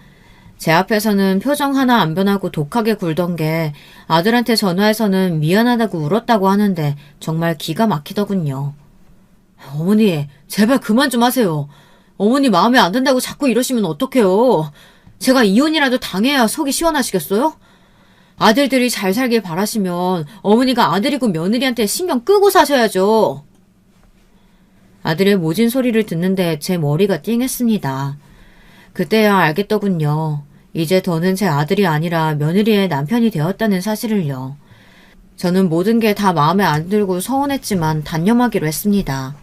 제 앞에서는 표정 하나 안 변하고 독하게 굴던 게 아들한테 전화해서는 미안하다고 울었다고 하는데 정말 기가 막히더군요. 어머니, 제발 그만 좀 하세요. 어머니 마음에 안 든다고 자꾸 이러시면 어떡해요. 제가 이혼이라도 당해야 속이 시원하시겠어요? 아들들이 잘 살길 바라시면 어머니가 아들이고 며느리한테 신경 끄고 사셔야죠. 아들의 모진 소리를 듣는데 제 머리가 띵했습니다. 그때야 알겠더군요. 이제 더는 제 아들이 아니라 며느리의 남편이 되었다는 사실을요. 저는 모든 게 다 마음에 안 들고 서운했지만 단념하기로 했습니다.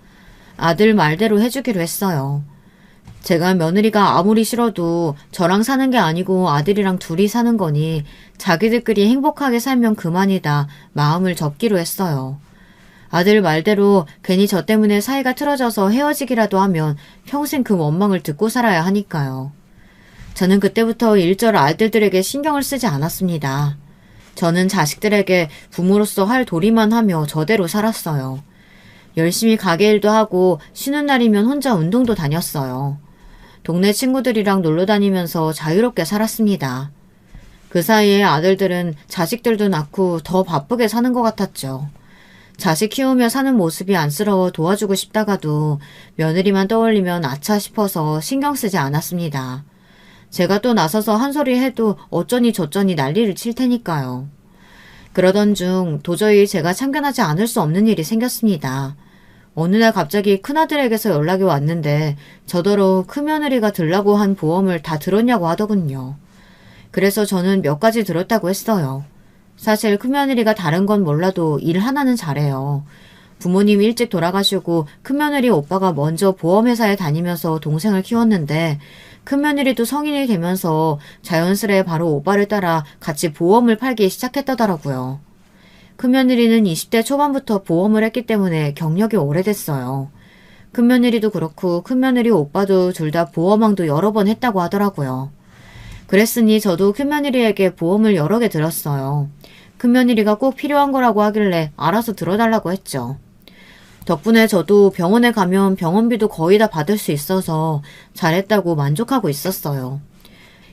아들 말대로 해주기로 했어요. 제가 며느리가 아무리 싫어도 저랑 사는 게 아니고 아들이랑 둘이 사는 거니 자기들끼리 행복하게 살면 그만이다 마음을 접기로 했어요. 아들 말대로 괜히 저 때문에 사이가 틀어져서 헤어지기라도 하면 평생 그 원망을 듣고 살아야 하니까요. 저는 그때부터 일절 아들들에게 신경을 쓰지 않았습니다. 저는 자식들에게 부모로서 할 도리만 하며 저대로 살았어요. 열심히 가게 일도 하고 쉬는 날이면 혼자 운동도 다녔어요. 동네 친구들이랑 놀러 다니면서 자유롭게 살았습니다. 그 사이에 아들들은 자식들도 낳고 더 바쁘게 사는 것 같았죠. 자식 키우며 사는 모습이 안쓰러워 도와주고 싶다가도 며느리만 떠올리면 아차 싶어서 신경 쓰지 않았습니다. 제가 또 나서서 한 소리 해도 어쩌니 저쩌니 난리를 칠 테니까요. 그러던 중 도저히 제가 참견하지 않을 수 없는 일이 생겼습니다. 어느 날 갑자기 큰아들에게서 연락이 왔는데 저더러 큰며느리가 들라고 한 보험을 다 들었냐고 하더군요. 그래서 저는 몇 가지 들었다고 했어요. 사실 큰며느리가 다른 건 몰라도 일 하나는 잘해요. 부모님 일찍 돌아가시고 큰며느리 오빠가 먼저 보험회사에 다니면서 동생을 키웠는데 큰며느리도 성인이 되면서 자연스레 바로 오빠를 따라 같이 보험을 팔기 시작했다더라고요. 큰며느리는 20대 초반부터 보험을 했기 때문에 경력이 오래됐어요. 큰며느리도 그렇고 큰며느리 오빠도 둘 다 보험왕도 여러 번 했다고 하더라고요. 그랬으니 저도 큰며느리에게 보험을 여러 개 들었어요. 큰며느리가 꼭 필요한 거라고 하길래 알아서 들어달라고 했죠. 덕분에 저도 병원에 가면 병원비도 거의 다 받을 수 있어서 잘했다고 만족하고 있었어요.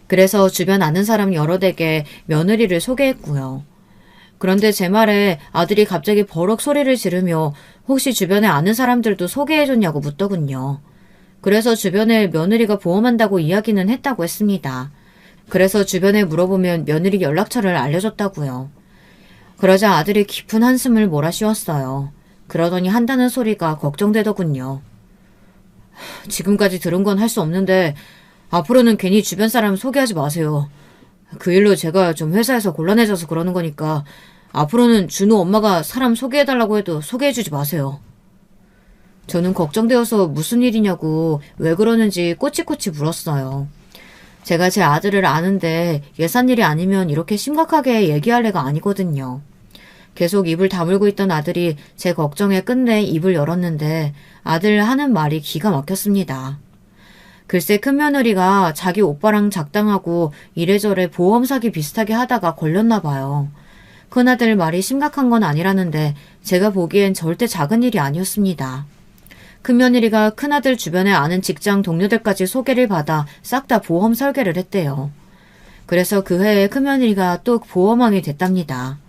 그래서 주변 아는 사람 여러 댁에 며느리를 소개했고요. 그런데 제 말에 아들이 갑자기 버럭 소리를 지르며 혹시 주변에 아는 사람들도 소개해줬냐고 묻더군요. 그래서 주변에 며느리가 보험한다고 이야기는 했다고 했습니다. 그래서 주변에 물어보면 며느리 연락처를 알려줬다고요. 그러자 아들이 깊은 한숨을 몰아쉬었어요. 그러더니 한다는 소리가 걱정되더군요. 지금까지 들은 건 할 수 없는데 앞으로는 괜히 주변 사람 소개하지 마세요. 그 일로 제가 좀 회사에서 곤란해져서 그러는 거니까 앞으로는 준호 엄마가 사람 소개해달라고 해도 소개해주지 마세요. 저는 걱정되어서 무슨 일이냐고 왜 그러는지 꼬치꼬치 물었어요. 제가 제 아들을 아는데 예산일이 아니면 이렇게 심각하게 얘기할 애가 아니거든요. 계속 입을 다물고 있던 아들이 제 걱정에 끝내 입을 열었는데 아들 하는 말이 기가 막혔습니다. 글쎄 큰며느리가 자기 오빠랑 작당하고 이래저래 보험 사기 비슷하게 하다가 걸렸나 봐요. 큰아들 말이 심각한 건 아니라는데 제가 보기엔 절대 작은 일이 아니었습니다. 큰며느리가 큰아들 주변에 아는 직장 동료들까지 소개를 받아 싹 다 보험 설계를 했대요. 그래서 그 해에 큰며느리가 또 보험왕이 됐답니다.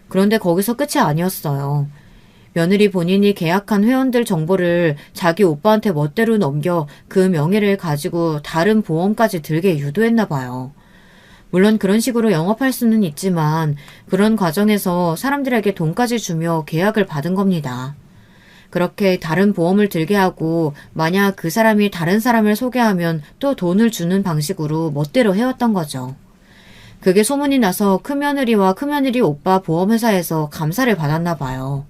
그런데 거기서 끝이 아니었어요. 며느리 본인이 계약한 회원들 정보를 자기 오빠한테 멋대로 넘겨 그 명예를 가지고 다른 보험까지 들게 유도했나 봐요. 물론 그런 식으로 영업할 수는 있지만 그런 과정에서 사람들에게 돈까지 주며 계약을 받은 겁니다. 그렇게 다른 보험을 들게 하고 만약 그 사람이 다른 사람을 소개하면 또 돈을 주는 방식으로 멋대로 해왔던 거죠. 그게 소문이 나서 큰며느리와 큰며느리 오빠 보험회사에서 감사를 받았나 봐요.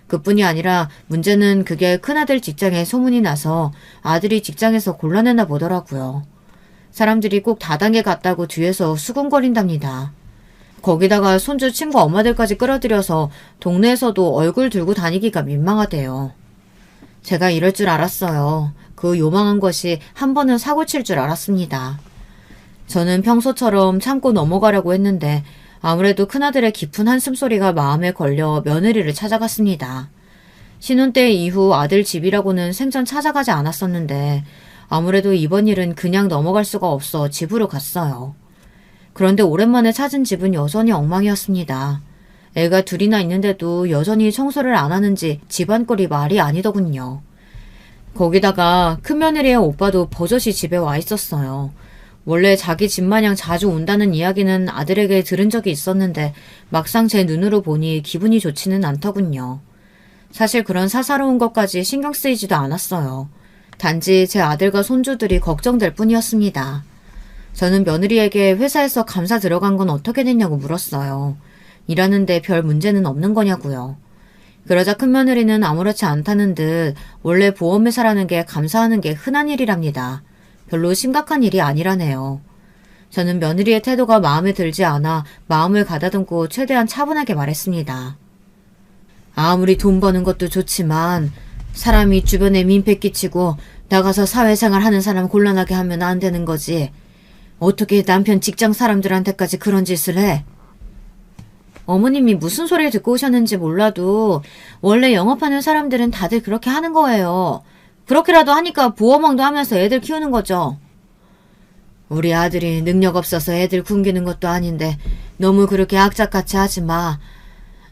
그뿐이 아니라 문제는 그게 큰아들 직장에 소문이 나서 아들이 직장에서 곤란했나 보더라고요. 사람들이 꼭 다단계 갔다고 뒤에서 수군거린답니다. 거기다가 손주 친구 엄마들까지 끌어들여서 동네에서도 얼굴 들고 다니기가 민망하대요. 제가 이럴 줄 알았어요. 그 요망한 것이 한 번은 사고칠 줄 알았습니다. 저는 평소처럼 참고 넘어가려고 했는데 아무래도 큰아들의 깊은 한숨소리가 마음에 걸려 며느리를 찾아갔습니다. 신혼 때 이후 아들 집이라고는 생전 찾아가지 않았었는데 아무래도 이번 일은 그냥 넘어갈 수가 없어 집으로 갔어요. 그런데 오랜만에 찾은 집은 여전히 엉망이었습니다. 애가 둘이나 있는데도 여전히 청소를 안 하는지 집안꼴이 말이 아니더군요. 거기다가 큰며느리의 오빠도 버젓이 집에 와 있었어요. 원래 자기 집 마냥 자주 온다는 이야기는 아들에게 들은 적이 있었는데 막상 제 눈으로 보니 기분이 좋지는 않더군요. 사실 그런 사사로운 것까지 신경 쓰이지도 않았어요. 단지 제 아들과 손주들이 걱정될 뿐이었습니다. 저는 며느리에게 회사에서 감사 들어간 건 어떻게 됐냐고 물었어요. 일하는데 별 문제는 없는 거냐고요. 그러자 큰며느리는 아무렇지 않다는 듯 원래 보험회사라는 게 감사하는 게 흔한 일이랍니다. 별로 심각한 일이 아니라네요. 저는 며느리의 태도가 마음에 들지 않아 마음을 가다듬고 최대한 차분하게 말했습니다. 아무리 돈 버는 것도 좋지만 사람이 주변에 민폐 끼치고 나가서 사회생활 하는 사람 곤란하게 하면 안 되는 거지. 어떻게 남편 직장 사람들한테까지 그런 짓을 해? 어머님이 무슨 소리를 듣고 오셨는지 몰라도 원래 영업하는 사람들은 다들 그렇게 하는 거예요. 그렇게라도 하니까 보험왕도 하면서 애들 키우는 거죠. 우리 아들이 능력 없어서 애들 굶기는 것도 아닌데 너무 그렇게 악착같이 하지 마.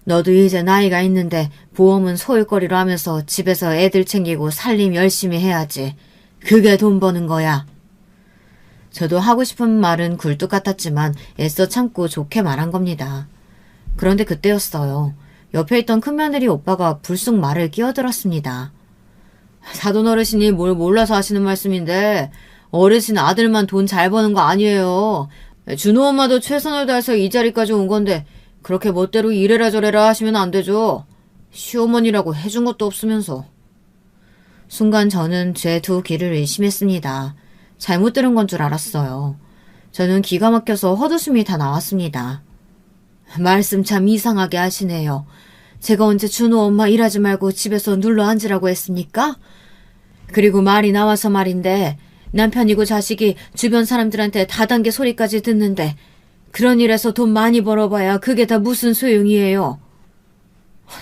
너도 이제 나이가 있는데 보험은 소일거리로 하면서 집에서 애들 챙기고 살림 열심히 해야지. 그게 돈 버는 거야. 저도 하고 싶은 말은 굴뚝 같았지만 애써 참고 좋게 말한 겁니다. 그런데 그때였어요. 옆에 있던 큰며느리 오빠가 불쑥 말을 끼어들었습니다. 사돈 어르신이 뭘 몰라서 하시는 말씀인데 어르신 아들만 돈 잘 버는 거 아니에요. 준호 엄마도 최선을 다해서 이 자리까지 온 건데 그렇게 멋대로 이래라 저래라 하시면 안 되죠. 시어머니라고 해준 것도 없으면서. 순간 저는 제 두 귀를 의심했습니다. 잘못 들은 건 줄 알았어요. 저는 기가 막혀서 헛웃음이 다 나왔습니다. 말씀 참 이상하게 하시네요. 제가 언제 준호 엄마 일하지 말고 집에서 눌러 앉으라고 했습니까? 그리고 말이 나와서 말인데 남편이고 자식이 주변 사람들한테 다단계 소리까지 듣는데 그런 일에서 돈 많이 벌어봐야 그게 다 무슨 소용이에요.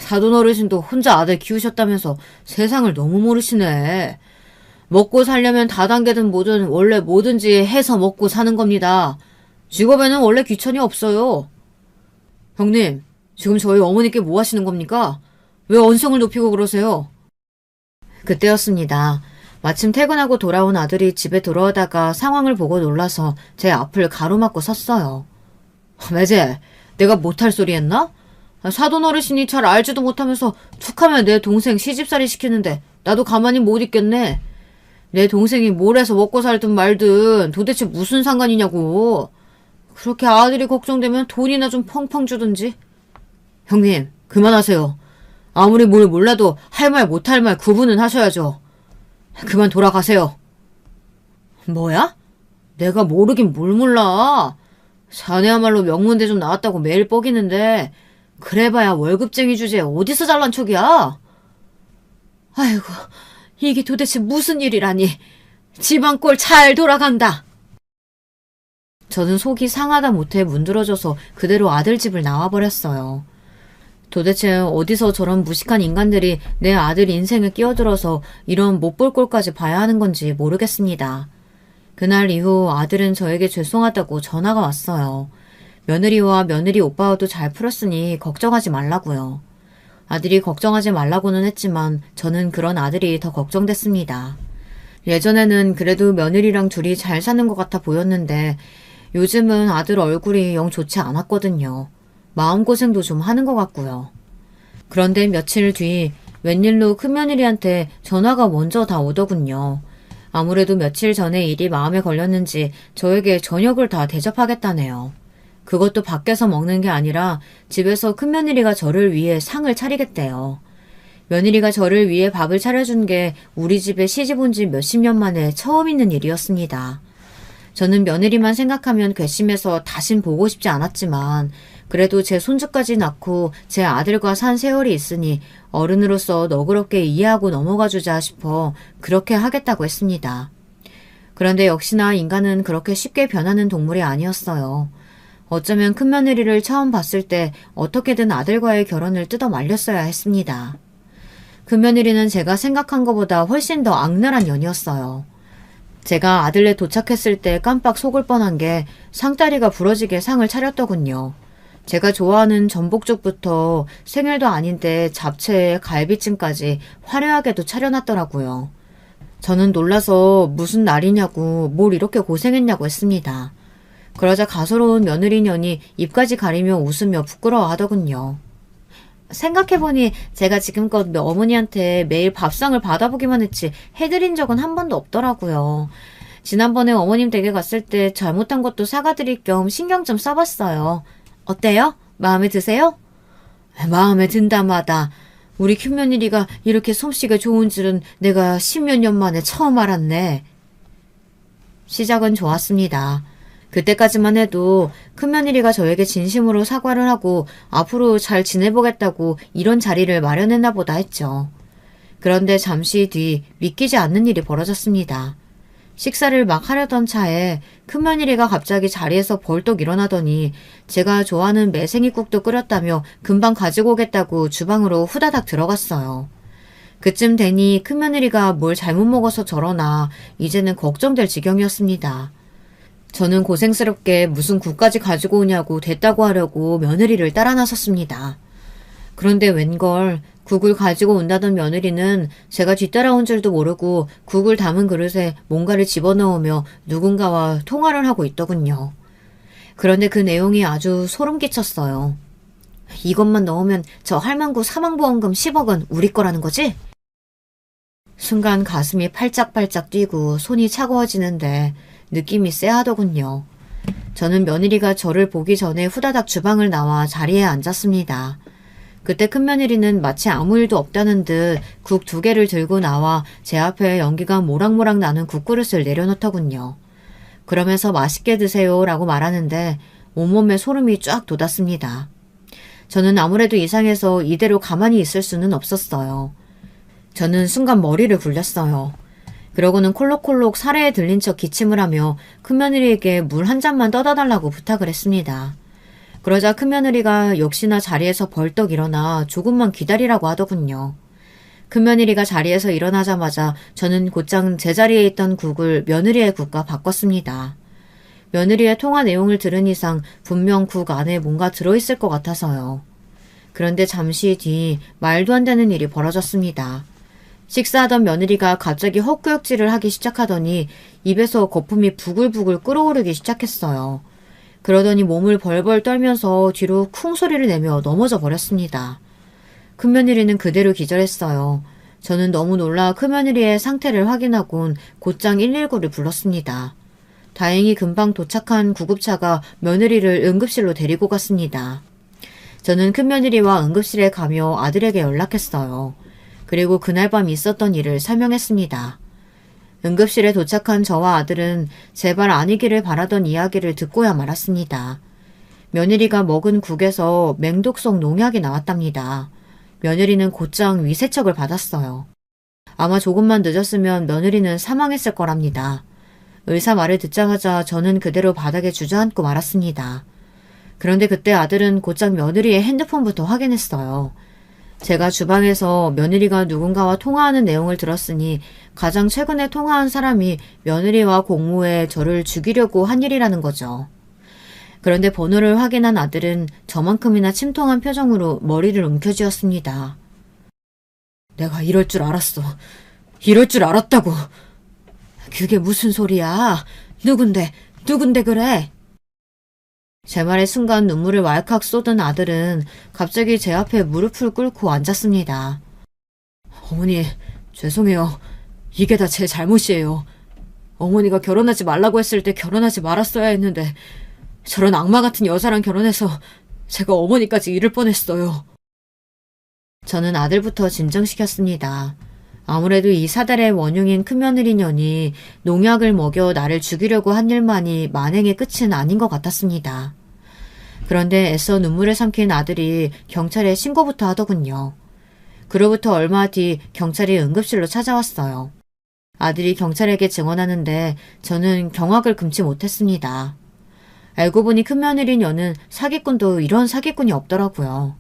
사돈 어르신도 혼자 아들 키우셨다면서 세상을 너무 모르시네. 먹고 살려면 다단계든 뭐든 원래 뭐든지 해서 먹고 사는 겁니다. 직업에는 원래 귀천이 없어요. 형님, 지금 저희 어머니께 뭐 하시는 겁니까? 왜 언성을 높이고 그러세요? 그때였습니다. 마침 퇴근하고 돌아온 아들이 집에 들어오다가 상황을 보고 놀라서 제 앞을 가로막고 섰어요. 매제, 내가 못할 소리 했나? 사돈 어르신이 잘 알지도 못하면서 툭하면 내 동생 시집살이 시키는데 나도 가만히 못 있겠네. 내 동생이 뭘 해서 먹고 살든 말든 도대체 무슨 상관이냐고. 그렇게 아들이 걱정되면 돈이나 좀 펑펑 주든지. 형님, 그만하세요. 아무리 뭘 몰라도 할 말 못할 말 구분은 하셔야죠. 그만 돌아가세요. 뭐야? 내가 모르긴 뭘 몰라. 자네야말로 명문대 좀 나왔다고 매일 뻐기는데 그래봐야 월급쟁이 주제에 어디서 잘난 척이야? 아이고, 이게 도대체 무슨 일이라니. 집안 꼴 잘 돌아간다. 저는 속이 상하다 못해 문드러져서 그대로 아들 집을 나와버렸어요. 도대체 어디서 저런 무식한 인간들이 내 아들 인생에 끼어들어서 이런 못 볼 꼴까지 봐야 하는 건지 모르겠습니다. 그날 이후 아들은 저에게 죄송하다고 전화가 왔어요. 며느리와 며느리 오빠와도 잘 풀었으니 걱정하지 말라고요. 아들이 걱정하지 말라고는 했지만 저는 그런 아들이 더 걱정됐습니다. 예전에는 그래도 며느리랑 둘이 잘 사는 것 같아 보였는데 요즘은 아들 얼굴이 영 좋지 않았거든요. 마음고생도 좀 하는 것 같고요. 그런데 며칠 뒤 웬일로 큰며느리한테 전화가 먼저 다 오더군요. 아무래도 며칠 전에 일이 마음에 걸렸는지 저에게 저녁을 다 대접하겠다네요. 그것도 밖에서 먹는 게 아니라 집에서 큰며느리가 저를 위해 상을 차리겠대요. 며느리가 저를 위해 밥을 차려준 게 우리 집에 시집 온 지 몇십 년 만에 처음 있는 일이었습니다. 저는 며느리만 생각하면 괘씸해서 다신 보고 싶지 않았지만 그래도 제 손주까지 낳고 제 아들과 산 세월이 있으니 어른으로서 너그럽게 이해하고 넘어가주자 싶어 그렇게 하겠다고 했습니다. 그런데 역시나 인간은 그렇게 쉽게 변하는 동물이 아니었어요. 어쩌면 큰며느리를 처음 봤을 때 어떻게든 아들과의 결혼을 뜯어 말렸어야 했습니다. 큰며느리는 제가 생각한 것보다 훨씬 더 악랄한 년이었어요. 제가 아들네 도착했을 때 깜빡 속을 뻔한 게 상다리가 부러지게 상을 차렸더군요. 제가 좋아하는 전복죽부터 생일도 아닌데 잡채에 갈비찜까지 화려하게도 차려놨더라고요. 저는 놀라서 무슨 날이냐고 뭘 이렇게 고생했냐고 했습니다. 그러자 가소로운 며느리년이 입까지 가리며 웃으며 부끄러워하더군요. 생각해보니 제가 지금껏 어머니한테 매일 밥상을 받아보기만 했지 해드린 적은 한 번도 없더라고요. 지난번에 어머님 댁에 갔을 때 잘못한 것도 사과드릴 겸 신경 좀 써봤어요. 어때요? 마음에 드세요? 마음에 든다마다 우리 큰며느리가 이렇게 솜씨가 좋은 줄은 내가 십몇 년 만에 처음 알았네. 시작은 좋았습니다. 그때까지만 해도 큰며느리가 저에게 진심으로 사과를 하고 앞으로 잘 지내보겠다고 이런 자리를 마련했나 보다 했죠. 그런데 잠시 뒤 믿기지 않는 일이 벌어졌습니다. 식사를 막 하려던 차에 큰며느리가 갑자기 자리에서 벌떡 일어나더니 제가 좋아하는 매생이국도 끓였다며 금방 가지고 오겠다고 주방으로 후다닥 들어갔어요. 그쯤 되니 큰며느리가 뭘 잘못 먹어서 저러나 이제는 걱정될 지경이었습니다. 저는 고생스럽게 무슨 국까지 가지고 오냐고 됐다고 하려고 며느리를 따라 나섰습니다. 그런데 웬걸 국을 가지고 온다던 며느리는 제가 뒤따라온 줄도 모르고 국을 담은 그릇에 뭔가를 집어넣으며 누군가와 통화를 하고 있더군요. 그런데 그 내용이 아주 소름 끼쳤어요. 이것만 넣으면 저 할망구 사망보험금 10억은 우리 거라는 거지? 순간 가슴이 팔짝팔짝 뛰고 손이 차가워지는데 느낌이 쎄하더군요. 저는 며느리가 저를 보기 전에 후다닥 주방을 나와 자리에 앉았습니다. 그때 큰며느리는 마치 아무 일도 없다는 듯 국 2개를 들고 나와 제 앞에 연기가 모락모락 나는 국그릇을 내려놓더군요. 그러면서 맛있게 드세요 라고 말하는데 온몸에 소름이 쫙 돋았습니다. 저는 아무래도 이상해서 이대로 가만히 있을 수는 없었어요. 저는 순간 머리를 굴렸어요. 그러고는 콜록콜록 사례에 들린 척 기침을 하며 큰며느리에게 물 한 잔만 떠다 달라고 부탁을 했습니다. 그러자 큰며느리가 역시나 자리에서 벌떡 일어나 조금만 기다리라고 하더군요. 큰며느리가 자리에서 일어나자마자 저는 곧장 제자리에 있던 국을 며느리의 국과 바꿨습니다. 며느리의 통화 내용을 들은 이상 분명 국 안에 뭔가 들어있을 것 같아서요. 그런데 잠시 뒤 말도 안 되는 일이 벌어졌습니다. 식사하던 며느리가 갑자기 헛구역질을 하기 시작하더니 입에서 거품이 부글부글 끓어오르기 시작했어요. 그러더니 몸을 벌벌 떨면서 뒤로 쿵 소리를 내며 넘어져 버렸습니다. 큰며느리는 그대로 기절했어요. 저는 너무 놀라 큰며느리의 상태를 확인하곤 곧장 119를 불렀습니다. 다행히 금방 도착한 구급차가 며느리를 응급실로 데리고 갔습니다. 저는 큰며느리와 응급실에 가며 아들에게 연락했어요. 그리고 그날 밤 있었던 일을 설명했습니다. 응급실에 도착한 저와 아들은 제발 아니기를 바라던 이야기를 듣고야 말았습니다. 며느리가 먹은 국에서 맹독성 농약이 나왔답니다. 며느리는 곧장 위세척을 받았어요. 아마 조금만 늦었으면 며느리는 사망했을 거랍니다. 의사 말을 듣자마자 저는 그대로 바닥에 주저앉고 말았습니다. 그런데 그때 아들은 곧장 며느리의 핸드폰부터 확인했어요. 제가 주방에서 며느리가 누군가와 통화하는 내용을 들었으니 가장 최근에 통화한 사람이 며느리와 공모해 저를 죽이려고 한 일이라는 거죠. 그런데 번호를 확인한 아들은 저만큼이나 침통한 표정으로 머리를 움켜쥐었습니다. 내가 이럴 줄 알았어. 이럴 줄 알았다고. 그게 무슨 소리야? 누군데 그래? 제 말에 순간 눈물을 왈칵 쏟은 아들은 갑자기 제 앞에 무릎을 꿇고 앉았습니다. 어머니, 죄송해요. 이게 다 제 잘못이에요. 어머니가 결혼하지 말라고 했을 때 결혼하지 말았어야 했는데 저런 악마 같은 여자랑 결혼해서 제가 어머니까지 잃을 뻔했어요. 저는 아들부터 진정시켰습니다. 아무래도 이 사달의 원흉인 큰며느리 년이 농약을 먹여 나를 죽이려고 한 일만이 만행의 끝은 아닌 것 같았습니다. 그런데 애써 눈물을 삼킨 아들이 경찰에 신고부터 하더군요. 그로부터 얼마 뒤 경찰이 응급실로 찾아왔어요. 아들이 경찰에게 증언하는데 저는 경악을 금치 못했습니다. 알고 보니 큰며느리 년은 사기꾼도 이런 사기꾼이 없더라고요.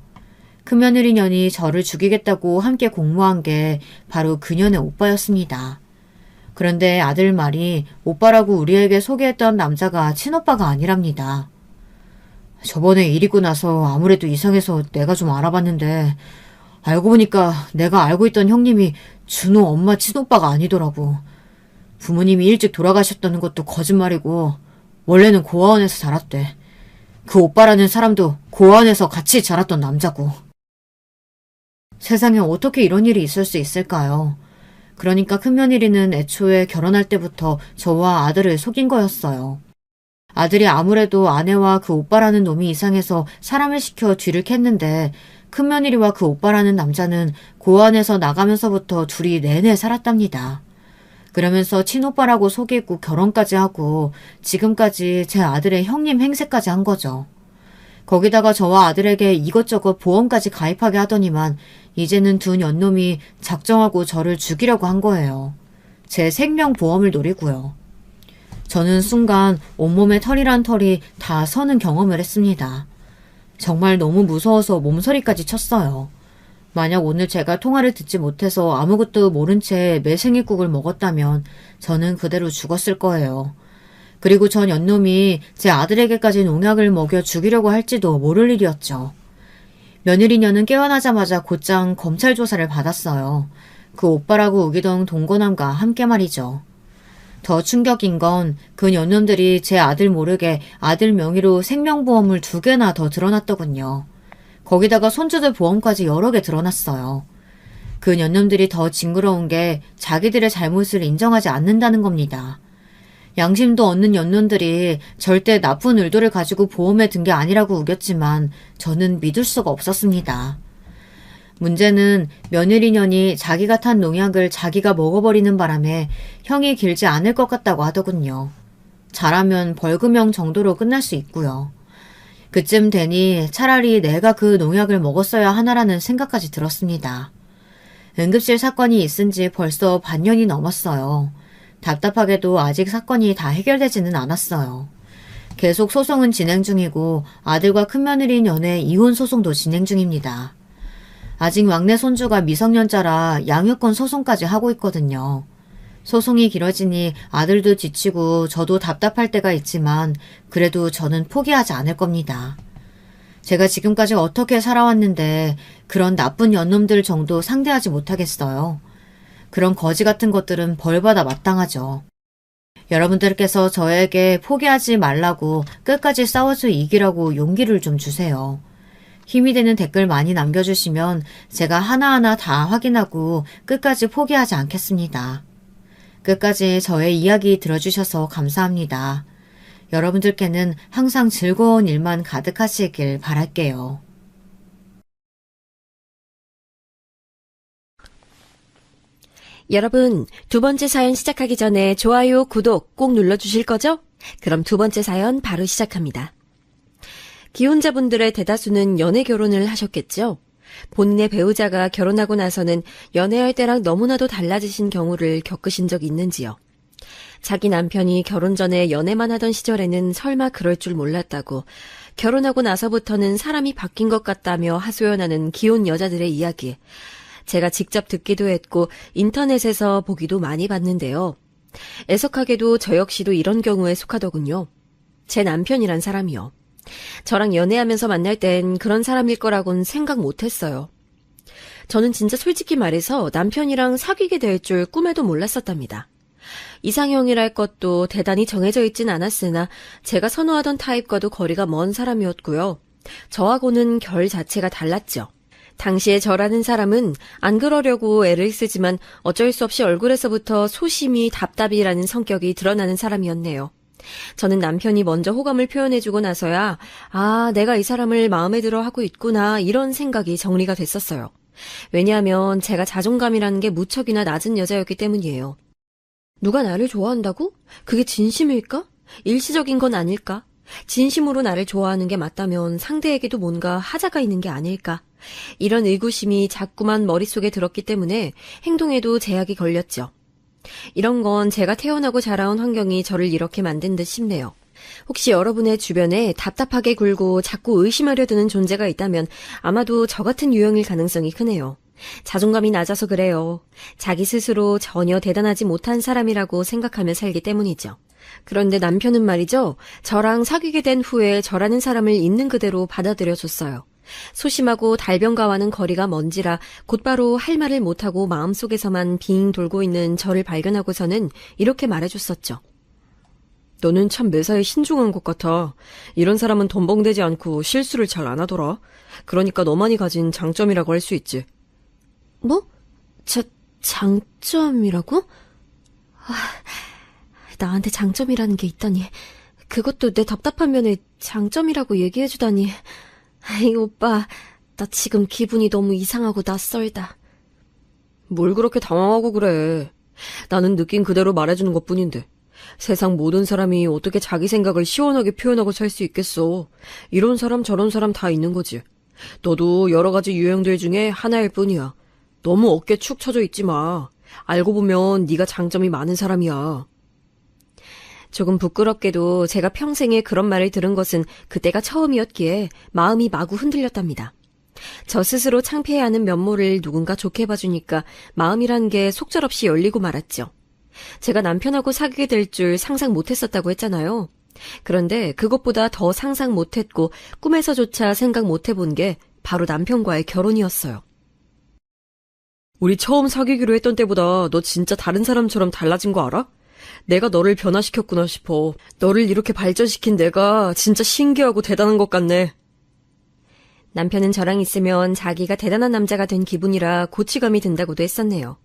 큰며느리 년이 저를 죽이겠다고 함께 공모한 게 바로 그년의 오빠였습니다. 그런데 아들 말이 오빠라고 우리에게 소개했던 남자가 친오빠가 아니랍니다. 저번에 일 있고 나서 아무래도 이상해서 내가 좀 알아봤는데 알고 보니까 내가 알고 있던 형님이 준호 엄마 친오빠가 아니더라고. 부모님이 일찍 돌아가셨다는 것도 거짓말이고 원래는 고아원에서 자랐대. 그 오빠라는 사람도 고아원에서 같이 자랐던 남자고. 세상에 어떻게 이런 일이 있을 수 있을까요? 그러니까 큰며느리는 애초에 결혼할 때부터 저와 아들을 속인 거였어요. 아들이 아무래도 아내와 그 오빠라는 놈이 이상해서 사람을 시켜 뒤를 캤는데 큰며느리와 그 오빠라는 남자는 고아원에서 나가면서부터 둘이 내내 살았답니다. 그러면서 친오빠라고 속이고 결혼까지 하고 지금까지 제 아들의 형님 행세까지 한 거죠. 거기다가 저와 아들에게 이것저것 보험까지 가입하게 하더니만 이제는 두 년놈이 작정하고 저를 죽이려고 한 거예요. 제 생명보험을 노리고요. 저는 순간 온몸에 털이란 털이 다 서는 경험을 했습니다. 정말 너무 무서워서 몸서리까지 쳤어요. 만약 오늘 제가 통화를 듣지 못해서 아무것도 모른 채 매생이국을 먹었다면 저는 그대로 죽었을 거예요. 그리고 전 연놈이 제 아들에게까지 농약을 먹여 죽이려고 할지도 모를 일이었죠. 며느리녀는 깨어나자마자 곧장 검찰 조사를 받았어요. 그 오빠라고 우기던 동거남과 함께 말이죠. 더 충격인 건 그 연놈들이 제 아들 모르게 아들 명의로 생명보험을 2개나 더 들어놨더군요. 거기다가 손주들 보험까지 여러 개 들어놨어요. 그 연놈들이 더 징그러운 게 자기들의 잘못을 인정하지 않는다는 겁니다. 양심도 없는 연놈들이 절대 나쁜 의도를 가지고 보험에 든 게 아니라고 우겼지만 저는 믿을 수가 없었습니다. 문제는 며느리년이 자기가 탄 농약을 자기가 먹어버리는 바람에 형이 길지 않을 것 같다고 하더군요. 잘하면 벌금형 정도로 끝날 수 있고요. 그쯤 되니 차라리 내가 그 농약을 먹었어야 하나라는 생각까지 들었습니다. 응급실 사건이 있은 지 벌써 반년이 넘었어요. 답답하게도 아직 사건이 다 해결되지는 않았어요. 계속 소송은 진행 중이고 아들과 큰며느리 연애 이혼 소송도 진행 중입니다. 아직 막내 손주가 미성년자라 양육권 소송까지 하고 있거든요. 소송이 길어지니 아들도 지치고 저도 답답할 때가 있지만 그래도 저는 포기하지 않을 겁니다. 제가 지금까지 어떻게 살아왔는데 그런 나쁜 연놈들 정도 상대하지 못하겠어요. 그런 거지 같은 것들은 벌받아 마땅하죠. 여러분들께서 저에게 포기하지 말라고 끝까지 싸워서 이기라고 용기를 좀 주세요. 힘이 되는 댓글 많이 남겨주시면 제가 하나하나 다 확인하고 끝까지 포기하지 않겠습니다. 끝까지 저의 이야기 들어주셔서 감사합니다. 여러분들께는 항상 즐거운 일만 가득하시길 바랄게요. 여러분, 두 번째 사연 시작하기 전에 좋아요, 구독 꼭 눌러주실 거죠? 그럼 두 번째 사연 바로 시작합니다. 기혼자분들의 대다수는 연애 결혼을 하셨겠죠? 본인의 배우자가 결혼하고 나서는 연애할 때랑 너무나도 달라지신 경우를 겪으신 적 있는지요? 자기 남편이 결혼 전에 연애만 하던 시절에는 설마 그럴 줄 몰랐다고, 결혼하고 나서부터는 사람이 바뀐 것 같다며 하소연하는 기혼 여자들의 이야기. 제가 직접 듣기도 했고 인터넷에서 보기도 많이 봤는데요. 애석하게도 저 역시도 이런 경우에 속하더군요. 제 남편이란 사람이요. 저랑 연애하면서 만날 땐 그런 사람일 거라고는 생각 못했어요. 저는 진짜 솔직히 말해서 남편이랑 사귀게 될 줄 꿈에도 몰랐었답니다. 이상형이랄 것도 대단히 정해져 있진 않았으나 제가 선호하던 타입과도 거리가 먼 사람이었고요. 저하고는 결 자체가 달랐죠. 당시에 저라는 사람은 안 그러려고 애를 쓰지만 어쩔 수 없이 얼굴에서부터 소심이 답답이라는 성격이 드러나는 사람이었네요. 저는 남편이 먼저 호감을 표현해주고 나서야 내가 이 사람을 마음에 들어 하고 있구나 이런 생각이 정리가 됐었어요. 왜냐하면 제가 자존감이라는 게 무척이나 낮은 여자였기 때문이에요. 누가 나를 좋아한다고? 그게 진심일까? 일시적인 건 아닐까? 진심으로 나를 좋아하는 게 맞다면 상대에게도 뭔가 하자가 있는 게 아닐까? 이런 의구심이 자꾸만 머릿속에 들었기 때문에 행동에도 제약이 걸렸죠. 이런 건 제가 태어나고 자라온 환경이 저를 이렇게 만든 듯 싶네요. 혹시 여러분의 주변에 답답하게 굴고 자꾸 의심하려 드는 존재가 있다면 아마도 저 같은 유형일 가능성이 크네요. 자존감이 낮아서 그래요. 자기 스스로 전혀 대단하지 못한 사람이라고 생각하며 살기 때문이죠. 그런데 남편은 말이죠. 저랑 사귀게 된 후에 저라는 사람을 있는 그대로 받아들여줬어요. 소심하고 달변가와는 거리가 먼지라 곧바로 할 말을 못하고 마음속에서만 빙 돌고 있는 저를 발견하고서는 이렇게 말해줬었죠. 너는 참 매사에 신중한 것 같아. 이런 사람은 덤벙대지 않고 실수를 잘 안 하더라. 그러니까 너만이 가진 장점이라고 할 수 있지. 뭐? 장점이라고? 나한테 장점이라는 게 있다니. 그것도 내 답답한 면에 장점이라고 얘기해주다니. 오빠, 나 지금 기분이 너무 이상하고 낯설다. 뭘 그렇게 당황하고 그래. 나는 느낀 그대로 말해주는 것뿐인데. 세상 모든 사람이 어떻게 자기 생각을 시원하게 표현하고 살 수 있겠어. 이런 사람 저런 사람 다 있는 거지. 너도 여러 가지 유형들 중에 하나일 뿐이야. 너무 어깨 축 처져 있지 마. 알고 보면 네가 장점이 많은 사람이야. 조금 부끄럽게도 제가 평생에 그런 말을 들은 것은 그때가 처음이었기에 마음이 마구 흔들렸답니다. 저 스스로 창피해하는 면모를 누군가 좋게 봐주니까 마음이란 게 속절없이 열리고 말았죠. 제가 남편하고 사귀게 될 줄 상상 못했었다고 했잖아요. 그런데 그것보다 더 상상 못했고 꿈에서조차 생각 못해본 게 바로 남편과의 결혼이었어요. 우리 처음 사귀기로 했던 때보다 너 진짜 다른 사람처럼 달라진 거 알아? 내가 너를 변화시켰구나 싶어. 너를 이렇게 발전시킨 내가 진짜 신기하고 대단한 것 같네. 남편은 저랑 있으면 자기가 대단한 남자가 된 기분이라 고취감이 든다고도 했었네요.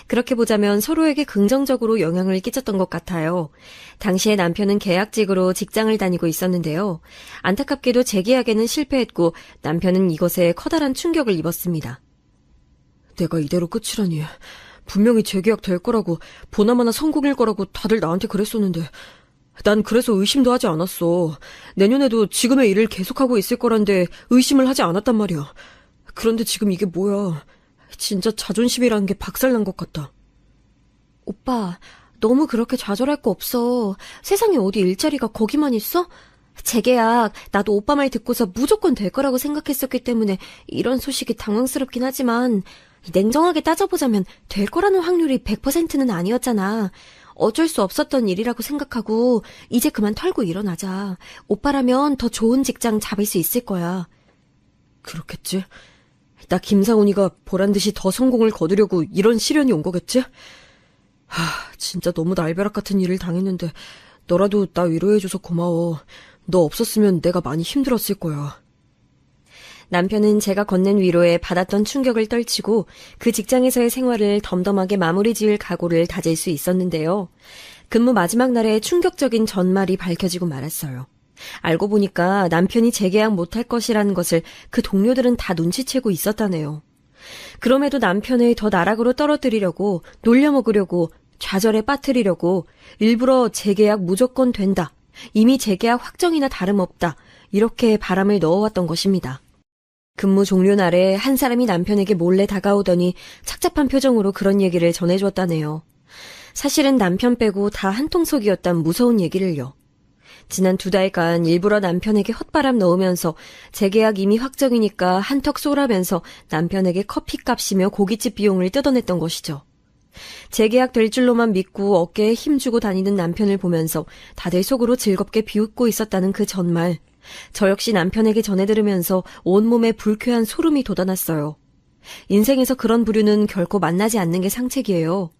그렇게 보자면 서로에게 긍정적으로 영향을 끼쳤던 것 같아요. 당시에 남편은 계약직으로 직장을 다니고 있었는데요. 안타깝게도 재계약에는 실패했고 남편은 이것에 커다란 충격을 입었습니다. 내가 이대로 끝이라니. 분명히 재계약 될 거라고, 보나마나 성공일 거라고 다들 나한테 그랬었는데 난 그래서 의심도 하지 않았어. 내년에도 지금의 일을 계속하고 있을 거란데 의심을 하지 않았단 말이야. 그런데 지금 이게 뭐야. 진짜 자존심이라는 게 박살난 것 같다. 오빠, 너무 그렇게 좌절할 거 없어. 세상에 어디 일자리가 거기만 있어? 재계약, 나도 오빠 말 듣고서 무조건 될 거라고 생각했었기 때문에 이런 소식이 당황스럽긴 하지만 냉정하게 따져보자면 될 거라는 확률이 100%는 아니었잖아. 어쩔 수 없었던 일이라고 생각하고 이제 그만 털고 일어나자. 오빠라면 더 좋은 직장 잡을 수 있을 거야. 그렇겠지? 나 김사훈이가 보란듯이 더 성공을 거두려고 이런 시련이 온 거겠지? 진짜 너무 날벼락 같은 일을 당했는데 너라도 나 위로해줘서 고마워. 너 없었으면 내가 많이 힘들었을 거야. 남편은 제가 건넨 위로에 받았던 충격을 떨치고 그 직장에서의 생활을 덤덤하게 마무리 지을 각오를 다질 수 있었는데요. 근무 마지막 날에 충격적인 전말이 밝혀지고 말았어요. 알고 보니까 남편이 재계약 못할 것이라는 것을 그 동료들은 다 눈치채고 있었다네요. 그럼에도 남편을 더 나락으로 떨어뜨리려고, 놀려먹으려고, 좌절에 빠뜨리려고 일부러 재계약 무조건 된다. 이미 재계약 확정이나 다름없다. 이렇게 바람을 넣어왔던 것입니다. 근무 종료 날에 한 사람이 남편에게 몰래 다가오더니 착잡한 표정으로 그런 얘기를 전해주었다네요. 사실은 남편 빼고 다 한통속이었단 무서운 얘기를요. 지난 2달간 일부러 남편에게 헛바람 넣으면서 재계약 이미 확정이니까 한턱 쏘라면서 남편에게 커피값이며 고깃집 비용을 뜯어냈던 것이죠. 재계약 될 줄로만 믿고 어깨에 힘주고 다니는 남편을 보면서 다들 속으로 즐겁게 비웃고 있었다는 그 전말, 저 역시 남편에게 전해 들으면서 온몸에 불쾌한 소름이 돋아났어요. 인생에서 그런 부류는 결코 만나지 않는 게 상책이에요.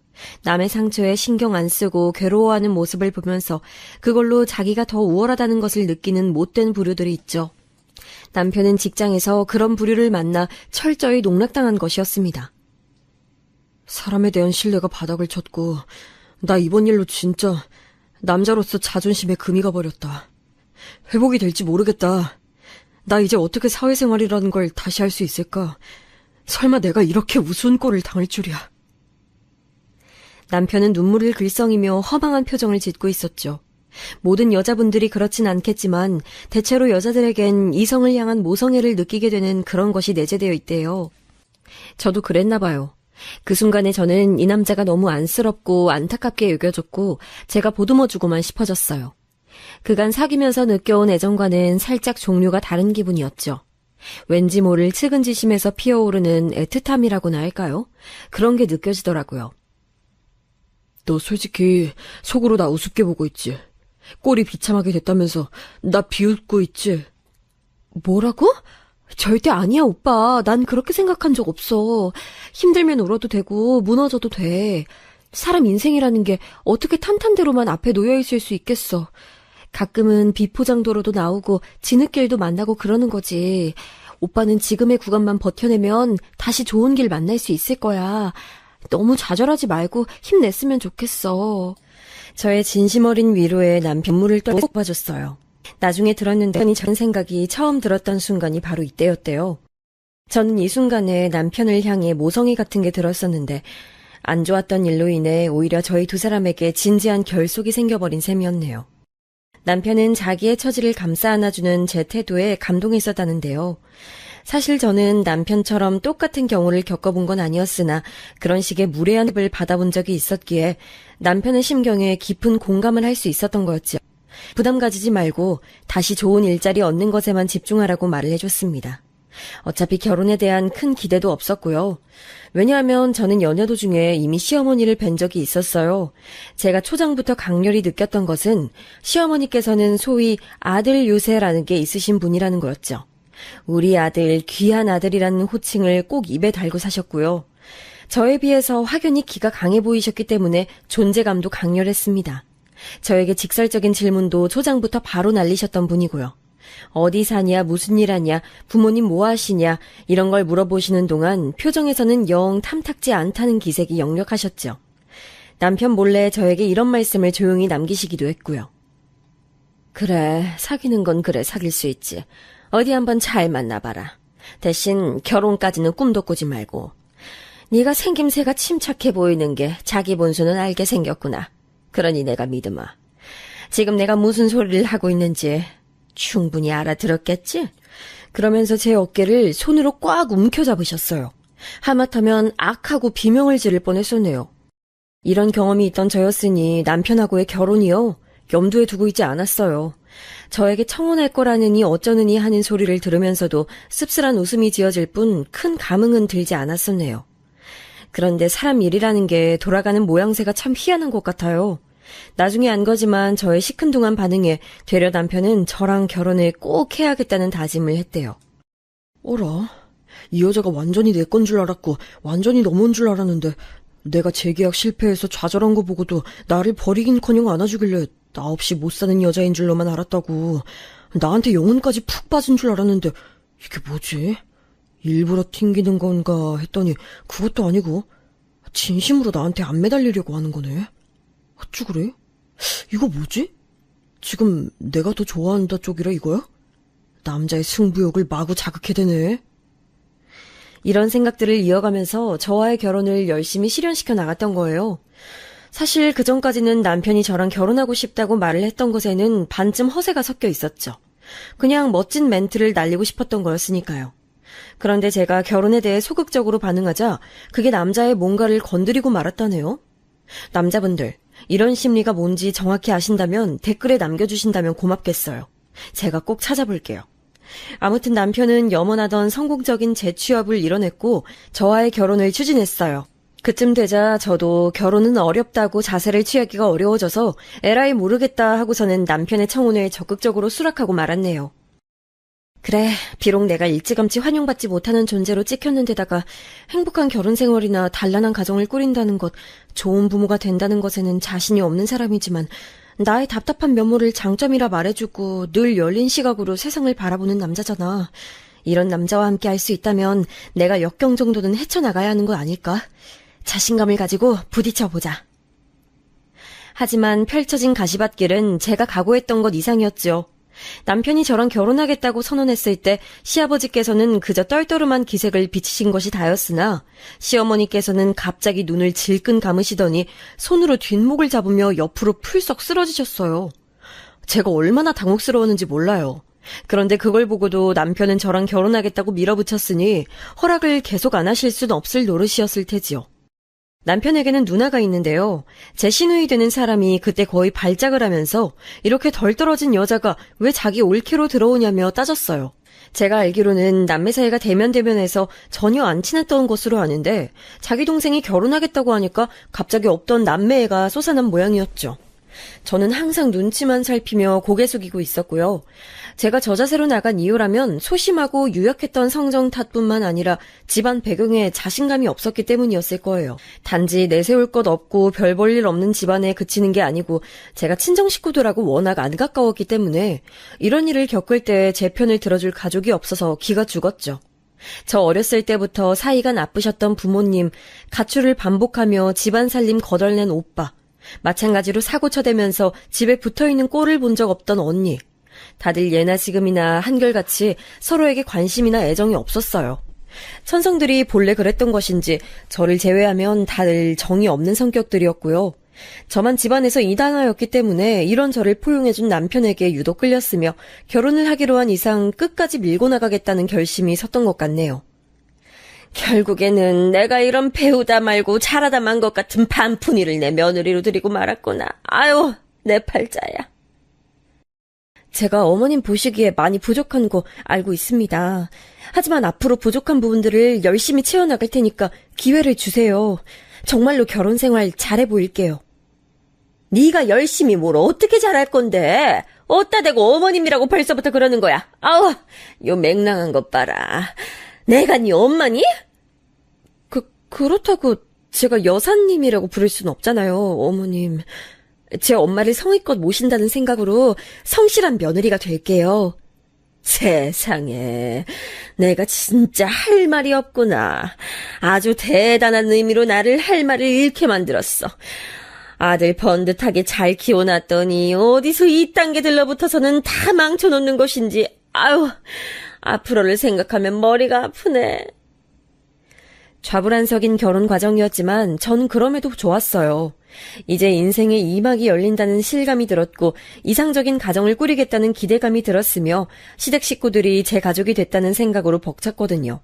남의 상처에 신경 안 쓰고 괴로워하는 모습을 보면서 그걸로 자기가 더 우월하다는 것을 느끼는 못된 부류들이 있죠. 남편은 직장에서 그런 부류를 만나 철저히 농락당한 것이었습니다. 사람에 대한 신뢰가 바닥을 쳤고 나 이번 일로 진짜 남자로서 자존심에 금이 가버렸다. 회복이 될지 모르겠다. 나 이제 어떻게 사회생활이라는 걸 다시 할 수 있을까? 설마 내가 이렇게 우스운 꼴을 당할 줄이야. 남편은 눈물을 글썽이며 허망한 표정을 짓고 있었죠. 모든 여자분들이 그렇진 않겠지만 대체로 여자들에겐 이성을 향한 모성애를 느끼게 되는 그런 것이 내재되어 있대요. 저도 그랬나 봐요. 그 순간에 저는 이 남자가 너무 안쓰럽고 안타깝게 여겨졌고 제가 보듬어주고만 싶어졌어요. 그간 사귀면서 느껴온 애정과는 살짝 종류가 다른 기분이었죠. 왠지 모를 측은지심에서 피어오르는 애틋함이라고나 할까요? 그런 게 느껴지더라고요. 너 솔직히 속으로 나 우습게 보고 있지? 꼴이 비참하게 됐다면서 나 비웃고 있지? 뭐라고? 절대 아니야, 오빠. 난 그렇게 생각한 적 없어. 힘들면 울어도 되고 무너져도 돼. 사람 인생이라는 게 어떻게 탄탄대로만 앞에 놓여있을 수 있겠어. 가끔은 비포장도로도 나오고 진흙길도 만나고 그러는 거지. 오빠는 지금의 구간만 버텨내면 다시 좋은 길 만날 수 있을 거야. 너무 좌절하지 말고 힘냈으면 좋겠어. 저의 진심 어린 위로에 남편 눈물을 떠봐줬어요. 나중에 들었는데 저는 생각이 처음 들었던 순간이 바로 이때였대요. 저는 이 순간에 남편을 향해 모성애 같은 게 들었었는데 안 좋았던 일로 인해 오히려 저희 두 사람에게 진지한 결속이 생겨버린 셈이었네요. 남편은 자기의 처지를 감싸 안아주는 제 태도에 감동했었다는데요. 사실 저는 남편처럼 똑같은 경우를 겪어본 건 아니었으나 그런 식의 무례한 을 받아본 적이 있었기에 남편의 심경에 깊은 공감을 할 수 있었던 거였죠. 부담 가지지 말고 다시 좋은 일자리 얻는 것에만 집중하라고 말을 해줬습니다. 어차피 결혼에 대한 큰 기대도 없었고요. 왜냐하면 저는 연애 도중에 이미 시어머니를 뵌 적이 있었어요. 제가 초장부터 강렬히 느꼈던 것은 시어머니께서는 소위 아들 유세라는 게 있으신 분이라는 거였죠. 우리 아들, 귀한 아들이라는 호칭을 꼭 입에 달고 사셨고요. 저에 비해서 확연히 기가 강해 보이셨기 때문에 존재감도 강렬했습니다. 저에게 직설적인 질문도 초장부터 바로 날리셨던 분이고요. 어디 사냐, 무슨 일 하냐, 부모님 뭐 하시냐 이런 걸 물어보시는 동안 표정에서는 영 탐탁지 않다는 기색이 역력하셨죠. 남편 몰래 저에게 이런 말씀을 조용히 남기시기도 했고요. 그래, 사귀는 건 그래 사귈 수 있지. 어디 한번 잘 만나봐라. 대신 결혼까지는 꿈도 꾸지 말고. 네가 생김새가 침착해 보이는 게 자기 본수는 알게 생겼구나. 그러니 내가 믿으마. 지금 내가 무슨 소리를 하고 있는지 충분히 알아들었겠지? 그러면서 제 어깨를 손으로 꽉 움켜잡으셨어요. 하마터면 악하고 비명을 지를 뻔했었네요. 이런 경험이 있던 저였으니 남편하고의 결혼이요. 염두에 두고 있지 않았어요. 저에게 청혼할 거라느니 어쩌느니 하는 소리를 들으면서도 씁쓸한 웃음이 지어질 뿐 큰 감흥은 들지 않았었네요. 그런데 사람 일이라는 게 돌아가는 모양새가 참 희한한 것 같아요. 나중에 안 거지만 저의 시큰둥한 반응에 되려 남편은 저랑 결혼을 꼭 해야겠다는 다짐을 했대요. 어라? 이 여자가 완전히 내 건 줄 알았고 완전히 넘어온 줄 알았는데 내가 재계약 실패해서 좌절한 거 보고도 나를 버리긴커녕 안아주길래 나 없이 못 사는 여자인 줄로만 알았다고. 나한테 영혼까지 푹 빠진 줄 알았는데 이게 뭐지? 일부러 튕기는 건가 했더니 그것도 아니고 진심으로 나한테 안 매달리려고 하는 거네. 어쭈 그래? 이거 뭐지? 지금 내가 더 좋아한다 쪽이라 이거야? 남자의 승부욕을 마구 자극해대네. 이런 생각들을 이어가면서 저와의 결혼을 열심히 실현시켜 나갔던 거예요. 사실 그전까지는 남편이 저랑 결혼하고 싶다고 말을 했던 것에는 반쯤 허세가 섞여 있었죠. 그냥 멋진 멘트를 날리고 싶었던 거였으니까요. 그런데 제가 결혼에 대해 소극적으로 반응하자 그게 남자의 뭔가를 건드리고 말았다네요. 남자분들, 이런 심리가 뭔지 정확히 아신다면 댓글에 남겨주신다면 고맙겠어요. 제가 꼭 찾아볼게요. 아무튼 남편은 염원하던 성공적인 재취업을 이뤄냈고 저와의 결혼을 추진했어요. 그쯤 되자 저도 결혼은 어렵다고 자세를 취하기가 어려워져서 에라이 모르겠다 하고서는 남편의 청혼에 적극적으로 수락하고 말았네요. 그래, 비록 내가 일찌감치 환영받지 못하는 존재로 찍혔는데다가 행복한 결혼 생활이나 단란한 가정을 꾸린다는 것, 좋은 부모가 된다는 것에는 자신이 없는 사람이지만 나의 답답한 면모를 장점이라 말해주고 늘 열린 시각으로 세상을 바라보는 남자잖아. 이런 남자와 함께 할 수 있다면 내가 역경 정도는 헤쳐나가야 하는 거 아닐까? 자신감을 가지고 부딪혀보자. 하지만 펼쳐진 가시밭길은 제가 각오했던 것 이상이었죠. 남편이 저랑 결혼하겠다고 선언했을 때 시아버지께서는 그저 떨떠름한 기색을 비치신 것이 다였으나 시어머니께서는 갑자기 눈을 질끈 감으시더니 손으로 뒷목을 잡으며 옆으로 풀썩 쓰러지셨어요. 제가 얼마나 당혹스러웠는지 몰라요. 그런데 그걸 보고도 남편은 저랑 결혼하겠다고 밀어붙였으니 허락을 계속 안 하실 순 없을 노릇이었을 테지요. 남편에게는 누나가 있는데요. 제 시누이 되는 사람이 그때 거의 발작을 하면서 이렇게 덜 떨어진 여자가 왜 자기 올케로 들어오냐며 따졌어요. 제가 알기로는 남매 사이가 대면대면해서 전혀 안 친했던 것으로 아는데 자기 동생이 결혼하겠다고 하니까 갑자기 없던 남매애가 솟아난 모양이었죠. 저는 항상 눈치만 살피며 고개 숙이고 있었고요. 제가 저 자세로 나간 이유라면 소심하고 유약했던 성정 탓뿐만 아니라 집안 배경에 자신감이 없었기 때문이었을 거예요. 단지 내세울 것 없고 별 볼 일 없는 집안에 그치는 게 아니고 제가 친정 식구들하고 워낙 안 가까웠기 때문에 이런 일을 겪을 때 제 편을 들어줄 가족이 없어서 기가 죽었죠. 저 어렸을 때부터 사이가 나쁘셨던 부모님, 가출을 반복하며 집안 살림 거덜낸 오빠, 마찬가지로 사고 쳐대면서 집에 붙어있는 꼴을 본 적 없던 언니, 다들 예나 지금이나 한결같이 서로에게 관심이나 애정이 없었어요. 천성들이 본래 그랬던 것인지 저를 제외하면 다들 정이 없는 성격들이었고요. 저만 집안에서 이단아였기 때문에 이런 저를 포용해준 남편에게 유독 끌렸으며 결혼을 하기로 한 이상 끝까지 밀고 나가겠다는 결심이 섰던 것 같네요. 결국에는 내가 이런 배우다 말고 잘하다 만 것 같은 반푼이를 내 며느리로 들이고 말았구나. 아유, 내 팔자야. 제가 어머님 보시기에 많이 부족한 거 알고 있습니다. 하지만 앞으로 부족한 부분들을 열심히 채워나갈 테니까 기회를 주세요. 정말로 결혼 생활 잘해 보일게요. 네가 열심히 뭘 어떻게 잘할 건데? 어따 대고 어머님이라고 벌써부터 그러는 거야. 아우, 요 맹랑한 것 봐라. 내가 네 엄마니? 그렇다고 제가 여사님이라고 부를 순 없잖아요, 어머님. 제 엄마를 성의껏 모신다는 생각으로 성실한 며느리가 될게요. 세상에, 내가 진짜 할 말이 없구나. 아주 대단한 의미로 나를 할 말을 잃게 만들었어. 아들 번듯하게 잘 키워놨더니 어디서 이딴 게 들러붙어서는 다 망쳐놓는 것인지. 아유, 앞으로를 생각하면 머리가 아프네. 좌불안석인 결혼 과정이었지만 전 그럼에도 좋았어요. 이제 인생의 2막이 열린다는 실감이 들었고 이상적인 가정을 꾸리겠다는 기대감이 들었으며 시댁 식구들이 제 가족이 됐다는 생각으로 벅찼거든요.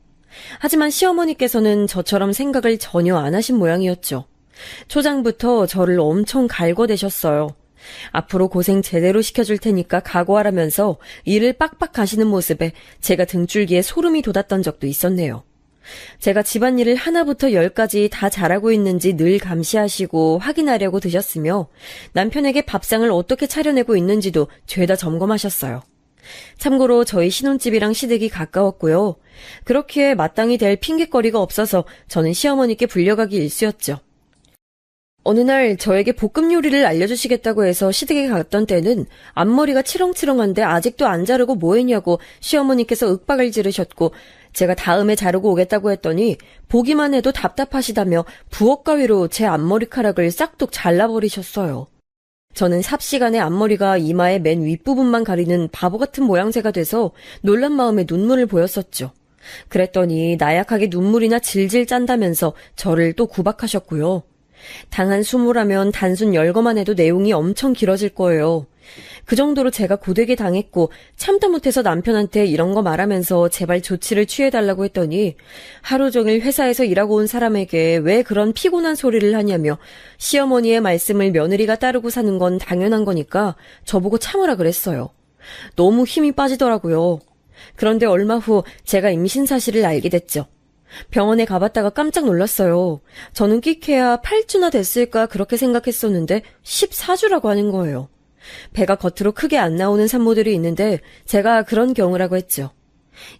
하지만 시어머니께서는 저처럼 생각을 전혀 안 하신 모양이었죠. 초장부터 저를 엄청 갈궈대셨어요. 앞으로 고생 제대로 시켜줄 테니까 각오하라면서 일을 빡빡 가시는 모습에 제가 등줄기에 소름이 돋았던 적도 있었네요. 제가 집안일을 하나부터 열까지 다 잘하고 있는지 늘 감시하시고 확인하려고 드셨으며 남편에게 밥상을 어떻게 차려내고 있는지도 죄다 점검하셨어요. 참고로 저희 신혼집이랑 시댁이 가까웠고요. 그렇기에 마땅히 될 핑곗거리가 없어서 저는 시어머니께 불려가기 일쑤였죠. 어느 날 저에게 볶음 요리를 알려주시겠다고 해서 시댁에 갔던 때는 앞머리가 치렁치렁한데 아직도 안 자르고 뭐 했냐고 시어머니께서 윽박을 지르셨고 제가 다음에 자르고 오겠다고 했더니 보기만 해도 답답하시다며 부엌 가위로 제 앞머리카락을 싹둑 잘라버리셨어요. 저는 삽시간에 앞머리가 이마의 맨 윗부분만 가리는 바보 같은 모양새가 돼서 놀란 마음에 눈물을 보였었죠. 그랬더니 나약하게 눈물이나 질질 짠다면서 저를 또 구박하셨고요. 당한 수모라면 단순 열거만 해도 내용이 엄청 길어질 거예요. 그 정도로 제가 고되게 당했고 참다 못해서 남편한테 이런 거 말하면서 제발 조치를 취해달라고 했더니 하루 종일 회사에서 일하고 온 사람에게 왜 그런 피곤한 소리를 하냐며 시어머니의 말씀을 며느리가 따르고 사는 건 당연한 거니까 저보고 참으라 그랬어요. 너무 힘이 빠지더라고요. 그런데 얼마 후 제가 임신 사실을 알게 됐죠. 병원에 가봤다가 깜짝 놀랐어요. 저는 끽해야 8주나 됐을까 그렇게 생각했었는데 14주라고 하는 거예요. 배가 겉으로 크게 안 나오는 산모들이 있는데 제가 그런 경우라고 했죠.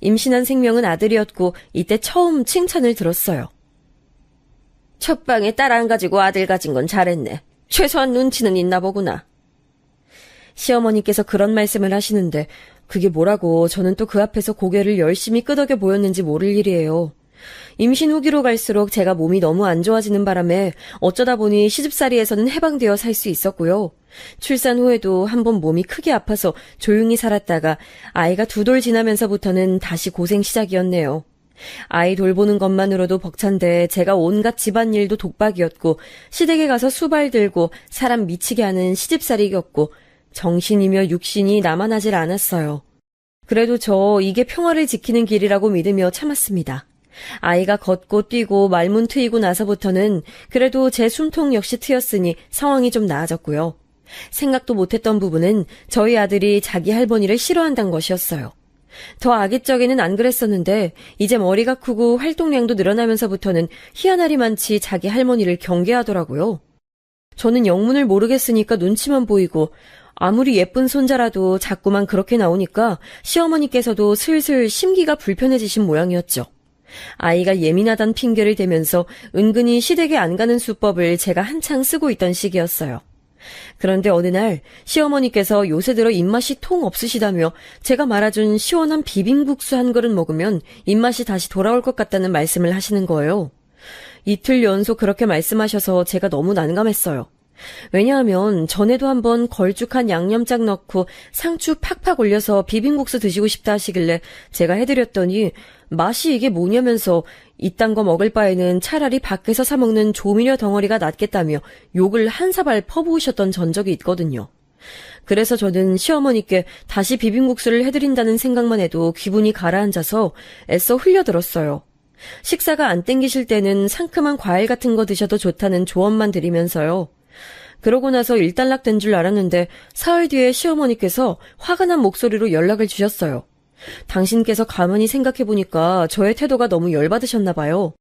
임신한 생명은 아들이었고 이때 처음 칭찬을 들었어요. 첫 방에 딸 안 가지고 아들 가진 건 잘했네. 최소한 눈치는 있나 보구나. 시어머니께서 그런 말씀을 하시는데 그게 뭐라고 저는 또 그 앞에서 고개를 열심히 끄덕여 보였는지 모를 일이에요. 임신 후기로 갈수록 제가 몸이 너무 안 좋아지는 바람에 어쩌다 보니 시집살이에서는 해방되어 살 수 있었고요. 출산 후에도 한번 몸이 크게 아파서 조용히 살았다가 아이가 2돌 지나면서부터는 다시 고생 시작이었네요. 아이 돌보는 것만으로도 벅찬데 제가 온갖 집안일도 독박이었고 시댁에 가서 수발 들고 사람 미치게 하는 시집살이였고 정신이며 육신이 남아나질 않았어요. 그래도 저 이게 평화를 지키는 길이라고 믿으며 참았습니다. 아이가 걷고 뛰고 말문 트이고 나서부터는 그래도 제 숨통 역시 트였으니 상황이 좀 나아졌고요. 생각도 못했던 부분은 저희 아들이 자기 할머니를 싫어한다는 것이었어요. 더 아기 적에는 안 그랬었는데 이제 머리가 크고 활동량도 늘어나면서부터는 희한하리만치 자기 할머니를 경계하더라고요. 저는 영문을 모르겠으니까 눈치만 보이고 아무리 예쁜 손자라도 자꾸만 그렇게 나오니까 시어머니께서도 슬슬 심기가 불편해지신 모양이었죠. 아이가 예민하단 핑계를 대면서 은근히 시댁에 안 가는 수법을 제가 한창 쓰고 있던 시기였어요. 그런데 어느 날 시어머니께서 요새 들어 입맛이 통 없으시다며 제가 말아준 시원한 비빔국수 한 그릇 먹으면 입맛이 다시 돌아올 것 같다는 말씀을 하시는 거예요. 이틀 연속 그렇게 말씀하셔서 제가 너무 난감했어요. 왜냐하면 전에도 한번 걸쭉한 양념장 넣고 상추 팍팍 올려서 비빔국수 드시고 싶다 하시길래 제가 해드렸더니 맛이 이게 뭐냐면서 이딴 거 먹을 바에는 차라리 밖에서 사 먹는 조미료 덩어리가 낫겠다며 욕을 한 사발 퍼부으셨던 전적이 있거든요. 그래서 저는 시어머니께 다시 비빔국수를 해드린다는 생각만 해도 기분이 가라앉아서 애써 흘려들었어요. 식사가 안 땡기실 때는 상큼한 과일 같은 거 드셔도 좋다는 조언만 드리면서요. 그러고 나서 일단락된 줄 알았는데 사흘 뒤에 시어머니께서 화가 난 목소리로 연락을 주셨어요. 당신께서 가만히 생각해보니까 저의 태도가 너무 열받으셨나 봐요.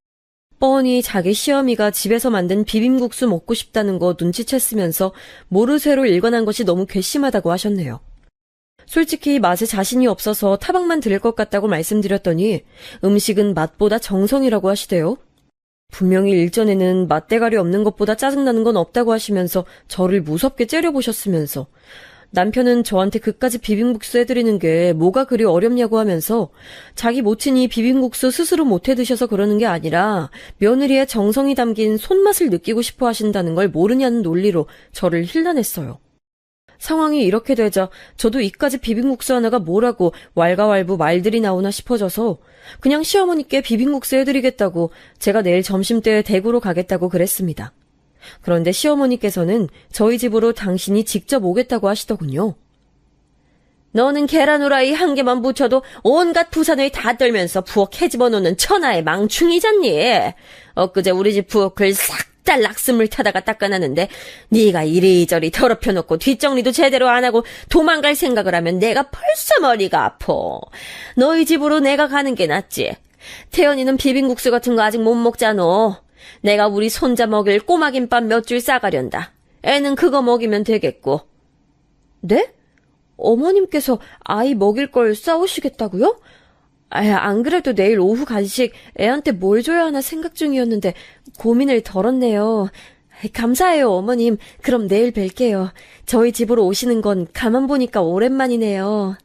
뻔히 자기 시어미가 집에서 만든 비빔국수 먹고 싶다는 거 눈치챘으면서 모르쇠로 일관한 것이 너무 괘씸하다고 하셨네요. 솔직히 맛에 자신이 없어서 타박만 들을 것 같다고 말씀드렸더니 음식은 맛보다 정성이라고 하시대요. 분명히 일전에는 맛대가리 없는 것보다 짜증나는 건 없다고 하시면서 저를 무섭게 째려보셨으면서 남편은 저한테 그까지 비빔국수 해드리는 게 뭐가 그리 어렵냐고 하면서 자기 모친이 비빔국수 스스로 못해 드셔서 그러는 게 아니라 며느리의 정성이 담긴 손맛을 느끼고 싶어 하신다는 걸 모르냐는 논리로 저를 힐난했어요. 상황이 이렇게 되자 저도 이까지 비빔국수 하나가 뭐라고 왈가왈부 말들이 나오나 싶어져서 그냥 시어머니께 비빔국수 해드리겠다고 제가 내일 점심때 대구로 가겠다고 그랬습니다. 그런데 시어머니께서는 저희 집으로 당신이 직접 오겠다고 하시더군요. 너는 계란 후라이 한 개만 붙여도 온갖 부산을 다 떨면서 부엌 해집어놓는 천하의 망충이잖니. 엊그제 우리 집 부엌을 싹 다 락스물 타다가 닦아놨는데 네가 이리저리 더럽혀놓고 뒷정리도 제대로 안 하고 도망갈 생각을 하면 내가 벌써 머리가 아파. 너희 집으로 내가 가는 게 낫지. 태연이는 비빔국수 같은 거 아직 못 먹잖아. 내가 우리 손자 먹일 꼬마김밥 몇 줄 싸가련다. 애는 그거 먹이면 되겠고. 네? 어머님께서 아이 먹일 걸 싸우시겠다고요? 안 그래도 내일 오후 간식 애한테 뭘 줘야 하나 생각 중이었는데 고민을 덜었네요. 감사해요, 어머님. 그럼 내일 뵐게요. 저희 집으로 오시는 건 가만 보니까 오랜만이네요.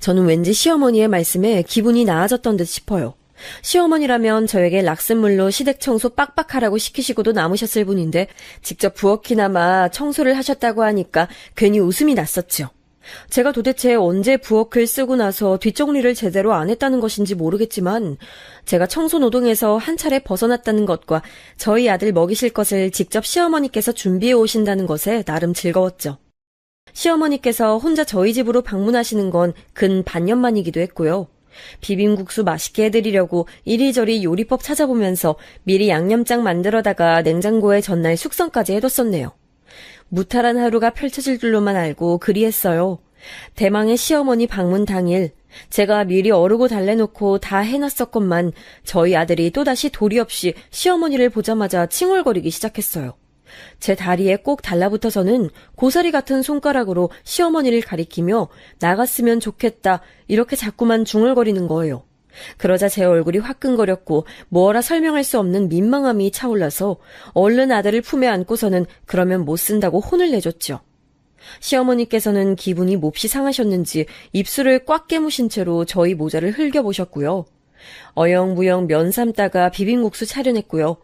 저는 왠지 시어머니의 말씀에 기분이 나아졌던 듯 싶어요. 시어머니라면 저에게 락슨물로 시댁 청소 빡빡하라고 시키시고도 남으셨을 분인데 직접 부엌이나마 청소를 하셨다고 하니까 괜히 웃음이 났었죠. 제가 도대체 언제 부엌을 쓰고 나서 뒷정리를 제대로 안 했다는 것인지 모르겠지만 제가 청소노동에서 한 차례 벗어났다는 것과 저희 아들 먹이실 것을 직접 시어머니께서 준비해 오신다는 것에 나름 즐거웠죠. 시어머니께서 혼자 저희 집으로 방문하시는 건 근 반년 만이기도 했고요. 비빔국수 맛있게 해드리려고 이리저리 요리법 찾아보면서 미리 양념장 만들어다가 냉장고에 전날 숙성까지 해뒀었네요. 무탈한 하루가 펼쳐질 줄로만 알고 그리했어요. 대망의 시어머니 방문 당일 제가 미리 어르고 달래놓고 다 해놨었건만 저희 아들이 또다시 도리 없이 시어머니를 보자마자 칭얼거리기 시작했어요. 제 다리에 꼭 달라붙어서는 고사리 같은 손가락으로 시어머니를 가리키며 나갔으면 좋겠다 이렇게 자꾸만 중얼거리는 거예요. 그러자 제 얼굴이 화끈거렸고 뭐라 설명할 수 없는 민망함이 차올라서 얼른 아들을 품에 안고서는 그러면 못 쓴다고 혼을 내줬죠. 시어머니께서는 기분이 몹시 상하셨는지 입술을 꽉 깨무신 채로 저희 모자를 흘겨보셨고요. 어영부영 면 삶다가 비빔국수 차려냈고요.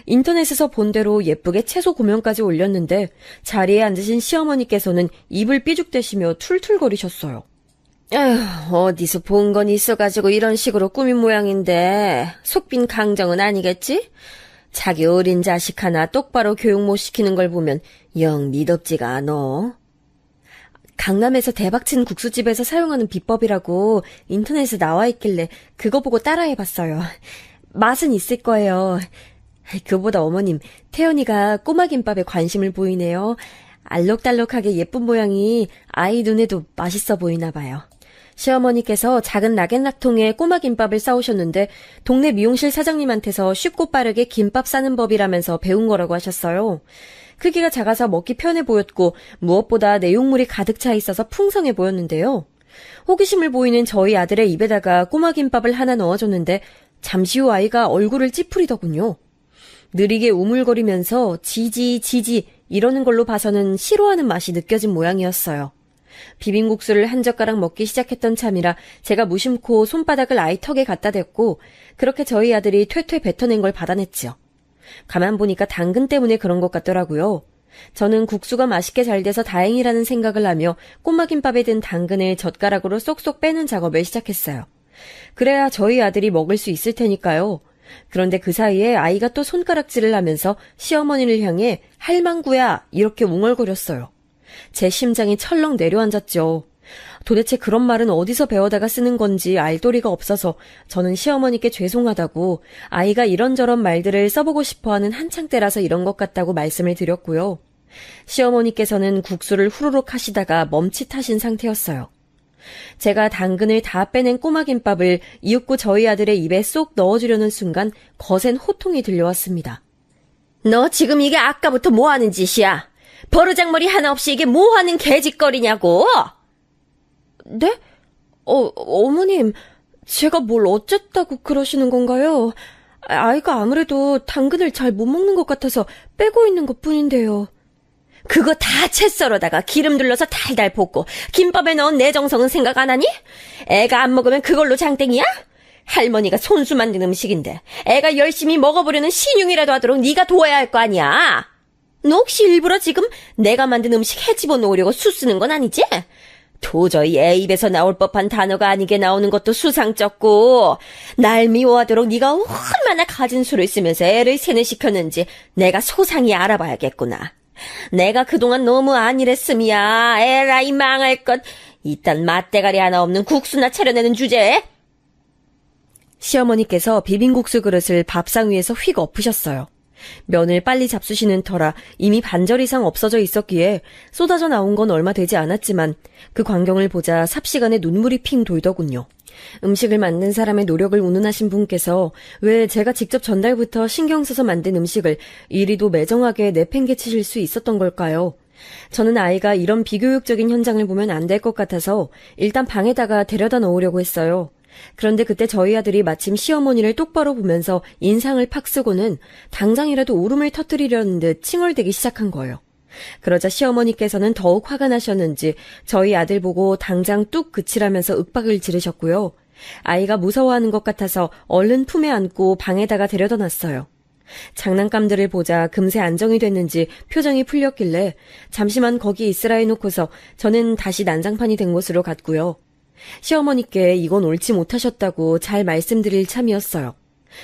인터넷에서 본 대로 예쁘게 채소 고명까지 올렸는데 자리에 앉으신 시어머니께서는 입을 삐죽대시며 툴툴거리셨어요. 에휴, 어디서 본 건 있어가지고 이런 식으로 꾸민 모양인데 속빈 강정은 아니겠지? 자기 어린 자식 하나 똑바로 교육 못 시키는 걸 보면 영 미덥지가 않어. 강남에서 대박친 국수집에서 사용하는 비법이라고 인터넷에 나와 있길래 그거 보고 따라해봤어요. 맛은 있을 거예요. 그보다 어머님, 태연이가 꼬마 김밥에 관심을 보이네요. 알록달록하게 예쁜 모양이 아이 눈에도 맛있어 보이나 봐요. 시어머니께서 작은 락앤락통에 꼬마 김밥을 싸오셨는데 동네 미용실 사장님한테서 쉽고 빠르게 김밥 싸는 법이라면서 배운 거라고 하셨어요. 크기가 작아서 먹기 편해 보였고 무엇보다 내용물이 가득 차 있어서 풍성해 보였는데요. 호기심을 보이는 저희 아들의 입에다가 꼬마 김밥을 하나 넣어줬는데 잠시 후 아이가 얼굴을 찌푸리더군요. 느리게 우물거리면서 지지 이러는 걸로 봐서는 싫어하는 맛이 느껴진 모양이었어요. 비빔국수를 한 젓가락 먹기 시작했던 참이라 제가 무심코 손바닥을 아이 턱에 갖다 댔고 그렇게 저희 아들이 퇴퇴 뱉어낸 걸 받아냈지요. 가만 보니까 당근 때문에 그런 것 같더라고요. 저는 국수가 맛있게 잘 돼서 다행이라는 생각을 하며 꼬마김밥에 든 당근을 젓가락으로 쏙쏙 빼는 작업을 시작했어요. 그래야 저희 아들이 먹을 수 있을 테니까요. 그런데 그 사이에 아이가 또 손가락질을 하면서 시어머니를 향해 할망구야 이렇게 웅얼거렸어요. 제 심장이 철렁 내려앉았죠. 도대체 그런 말은 어디서 배워다가 쓰는 건지 알 도리가 없어서 저는 시어머니께 죄송하다고 아이가 이런저런 말들을 써보고 싶어하는 한창 때라서 이런 것 같다고 말씀을 드렸고요. 시어머니께서는 국수를 후루룩 하시다가 멈칫하신 상태였어요. 제가 당근을 다 빼낸 꼬마김밥을 이윽고 저희 아들의 입에 쏙 넣어주려는 순간 거센 호통이 들려왔습니다. 너 지금 이게 아까부터 뭐하는 짓이야? 버르장머리 하나 없이 이게 뭐하는 개짓거리냐고? 네? 어머님, 제가 뭘 어쨌다고 그러시는 건가요? 아이가 아무래도 당근을 잘 못 먹는 것 같아서 빼고 있는 것 뿐인데요. 그거 다 채 썰어다가 기름 둘러서 달달 볶고 김밥에 넣은 내 정성은 생각 안 하니? 애가 안 먹으면 그걸로 장땡이야? 할머니가 손수 만든 음식인데 애가 열심히 먹어보려는 신용이라도 하도록 네가 도와야 할 거 아니야? 너 혹시 일부러 지금 내가 만든 음식 해집어 놓으려고 수쓰는 건 아니지? 도저히 애 입에서 나올 법한 단어가 아니게 나오는 것도 수상쩍고 날 미워하도록 네가 얼마나 가진 수를 쓰면서 애를 세뇌시켰는지 내가 소상히 알아봐야겠구나. 내가 그동안 너무 안일했음이야. 에라이 망할 것. 이딴 맛대가리 하나 없는 국수나 차려내는 주제에. 시어머니께서 비빔국수 그릇을 밥상 위에서 휙 엎으셨어요. 면을 빨리 잡수시는 터라 이미 반절 이상 없어져 있었기에 쏟아져 나온 건 얼마 되지 않았지만 그 광경을 보자 삽시간에 눈물이 핑 돌더군요. 음식을 만든 사람의 노력을 운운하신 분께서 왜 제가 직접 전달부터 신경 써서 만든 음식을 이리도 매정하게 내팽개치실 수 있었던 걸까요? 저는 아이가 이런 비교육적인 현장을 보면 안 될 것 같아서 일단 방에다가 데려다 놓으려고 했어요. 그런데 그때 저희 아들이 마침 시어머니를 똑바로 보면서 인상을 팍 쓰고는 당장이라도 울음을 터뜨리려는 듯 칭얼대기 시작한 거예요. 그러자 시어머니께서는 더욱 화가 나셨는지 저희 아들 보고 당장 뚝 그치라면서 윽박을 지르셨고요. 아이가 무서워하는 것 같아서 얼른 품에 안고 방에다가 데려다 놨어요. 장난감들을 보자 금세 안정이 됐는지 표정이 풀렸길래 잠시만 거기 있으라 해놓고서 저는 다시 난장판이 된 곳으로 갔고요. 시어머니께 이건 옳지 못하셨다고 잘 말씀드릴 참이었어요.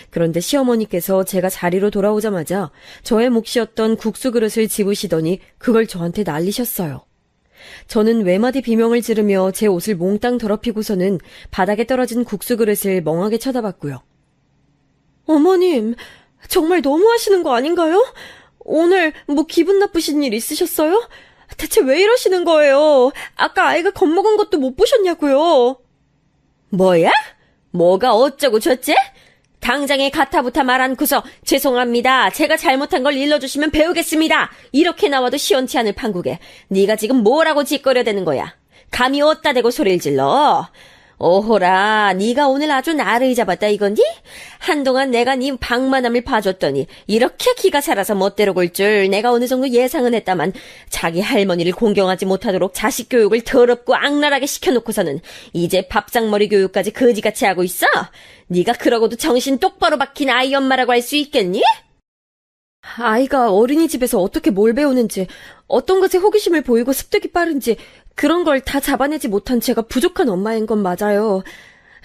그런데 시어머니께서 제가 자리로 돌아오자마자 저의 몫이었던 국수 그릇을 집으시더니 그걸 저한테 날리셨어요. 저는 외마디 비명을 지르며 제 옷을 몽땅 더럽히고서는 바닥에 떨어진 국수 그릇을 멍하게 쳐다봤고요. 어머님, 정말 너무하시는 거 아닌가요? 오늘 뭐 기분 나쁘신 일 있으셨어요? 대체 왜 이러시는 거예요? 아까 아이가 겁먹은 것도 못 보셨냐고요? 뭐야? 뭐가 어쩌고 저째? 당장에 가타부타 말 않고서 죄송합니다. 제가 잘못한 걸 일러주시면 배우겠습니다. 이렇게 나와도 시원치 않을 판국에 네가 지금 뭐라고 짓거려대는 거야? 감히 어디다 대고 소리를 질러? 오호라, 네가 오늘 아주 나를 잡았다 이건디? 한동안 내가 네 방만함을 봐줬더니 이렇게 기가 살아서 멋대로 굴 줄 내가 어느 정도 예상은 했다만 자기 할머니를 공경하지 못하도록 자식 교육을 더럽고 악랄하게 시켜놓고서는 이제 밥상머리 교육까지 거지같이 하고 있어? 네가 그러고도 정신 똑바로 박힌 아이 엄마라고 할 수 있겠니? 아이가 어린이집에서 어떻게 뭘 배우는지, 어떤 것에 호기심을 보이고 습득이 빠른지 그런 걸 다 잡아내지 못한 제가 부족한 엄마인 건 맞아요.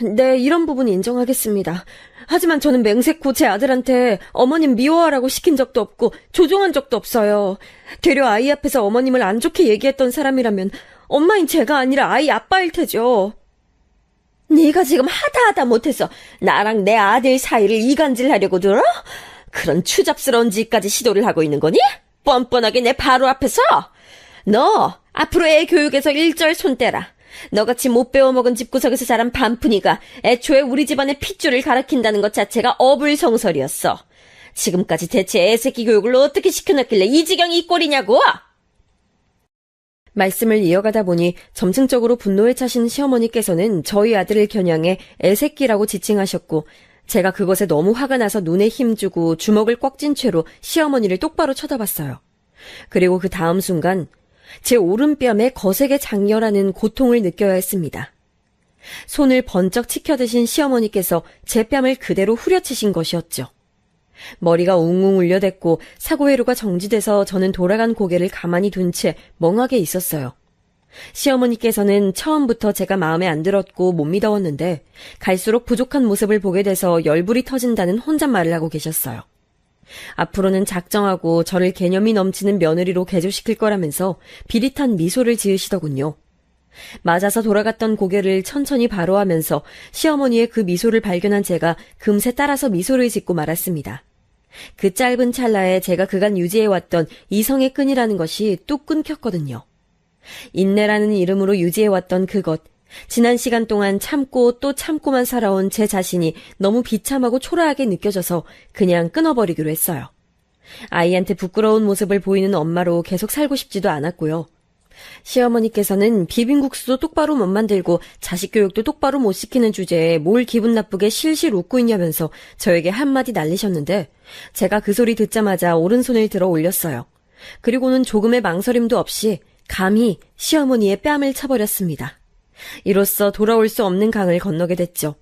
네, 이런 부분 인정하겠습니다. 하지만 저는 맹세코 제 아들한테 어머님 미워하라고 시킨 적도 없고 조종한 적도 없어요. 되려 아이 앞에서 어머님을 안 좋게 얘기했던 사람이라면 엄마인 제가 아니라 아이 아빠일 테죠. 네가 지금 하다 못해서 나랑 내 아들 사이를 이간질하려고 들어? 그런 추잡스러운 짓까지 시도를 하고 있는 거니? 뻔뻔하게 내 바로 앞에서? 너 앞으로 애 교육에서 일절 손 떼라. 너같이 못 배워먹은 집구석에서 자란 반푼이가 애초에 우리 집안의 핏줄을 가리킨다는 것 자체가 어불성설이었어. 지금까지 대체 애새끼 교육을 어떻게 시켜놨길래 이 지경이 이 꼴이냐고? 말씀을 이어가다 보니 점층적으로 분노에 차신 시어머니께서는 저희 아들을 겨냥해 애새끼라고 지칭하셨고 제가 그것에 너무 화가 나서 눈에 힘주고 주먹을 꽉 쥔 채로 시어머니를 똑바로 쳐다봤어요. 그리고 그 다음 순간 제 오른뺨에 거세게 장렬하는 고통을 느껴야 했습니다. 손을 번쩍 치켜드신 시어머니께서 제 뺨을 그대로 후려치신 것이었죠. 머리가 웅웅 울려댔고 사고회로가 정지돼서 저는 돌아간 고개를 가만히 둔 채 멍하게 있었어요. 시어머니께서는 처음부터 제가 마음에 안 들었고 못 믿어왔는데 갈수록 부족한 모습을 보게 돼서 열불이 터진다는 혼잣말을 하고 계셨어요. 앞으로는 작정하고 저를 개념이 넘치는 며느리로 개조시킬 거라면서 비릿한 미소를 지으시더군요. 맞아서 돌아갔던 고개를 천천히 바로 하면서 시어머니의 그 미소를 발견한 제가 금세 따라서 미소를 짓고 말았습니다. 그 짧은 찰나에 제가 그간 유지해왔던 이성의 끈이라는 것이 뚝 끊겼거든요. 인내라는 이름으로 유지해왔던 그것, 지난 시간 동안 참고 또 참고만 살아온 제 자신이 너무 비참하고 초라하게 느껴져서 그냥 끊어버리기로 했어요. 아이한테 부끄러운 모습을 보이는 엄마로 계속 살고 싶지도 않았고요. 시어머니께서는 비빔국수도 똑바로 못 만들고 자식 교육도 똑바로 못 시키는 주제에 뭘 기분 나쁘게 실실 웃고 있냐면서 저에게 한마디 날리셨는데 제가 그 소리 듣자마자 오른손을 들어 올렸어요. 그리고는 조금의 망설임도 없이 감히 시어머니의 뺨을 쳐버렸습니다. 이로써 돌아올 수 없는 강을 건너게 됐죠.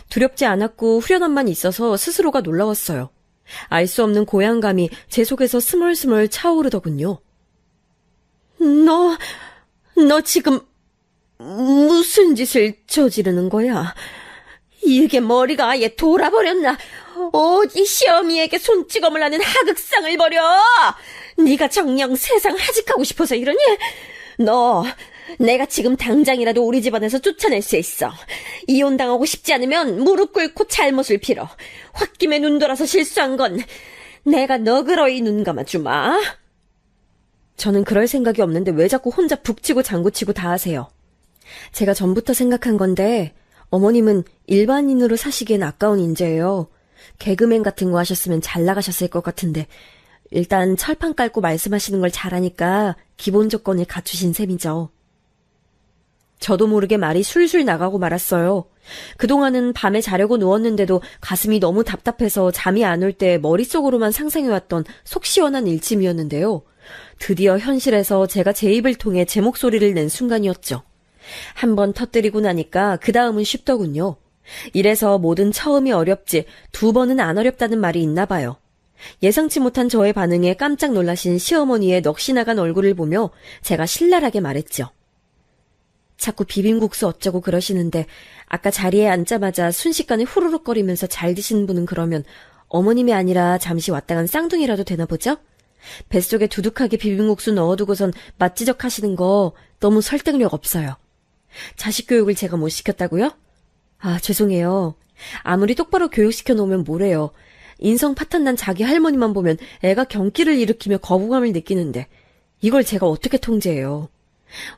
두렵지 않았고 후련함만 있어서 스스로가 놀라웠어요. 알 수 없는 고향감이 제 속에서 스멀스멀 차오르더군요. 너 지금 무슨 짓을 저지르는 거야? 이게 머리가 아예 돌아버렸나? 어디 시어미에게 손찌검을 하는 하극상을 벌여! 네가 정녕 세상 하직하고 싶어서 이러니? 내가 지금 당장이라도 우리 집안에서 쫓아낼 수 있어. 이혼당하고 싶지 않으면 무릎 꿇고 잘못을 빌어. 홧김에 눈 돌아서 실수한 건 내가 너그러이 눈 감아주마. 저는 그럴 생각이 없는데 왜 자꾸 혼자 북치고 장구치고 다 하세요. 제가 전부터 생각한 건데 어머님은 일반인으로 사시기엔 아까운 인재예요. 개그맨 같은 거 하셨으면 잘 나가셨을 것 같은데 일단 철판 깔고 말씀하시는 걸 잘하니까 기본 조건을 갖추신 셈이죠. 저도 모르게 말이 술술 나가고 말았어요. 그동안은 밤에 자려고 누웠는데도 가슴이 너무 답답해서 잠이 안 올 때 머릿속으로만 상상해왔던 속 시원한 일침이었는데요. 드디어 현실에서 제가 제 입을 통해 제 목소리를 낸 순간이었죠. 한번 터뜨리고 나니까 그 다음은 쉽더군요. 이래서 뭐든 처음이 어렵지 두 번은 안 어렵다는 말이 있나 봐요. 예상치 못한 저의 반응에 깜짝 놀라신 시어머니의 넋이 나간 얼굴을 보며 제가 신랄하게 말했죠. 자꾸 비빔국수 어쩌고 그러시는데 아까 자리에 앉자마자 순식간에 후루룩거리면서 잘 드시는 분은 그러면 어머님이 아니라 잠시 왔다 간 쌍둥이라도 되나 보죠? 뱃속에 두둑하게 비빔국수 넣어두고선 맛지적 하시는 거 너무 설득력 없어요. 자식 교육을 제가 못 시켰다고요? 아, 죄송해요. 아무리 똑바로 교육시켜 놓으면 뭐래요. 인성 파탄난 자기 할머니만 보면 애가 경기를 일으키며 거부감을 느끼는데 이걸 제가 어떻게 통제해요.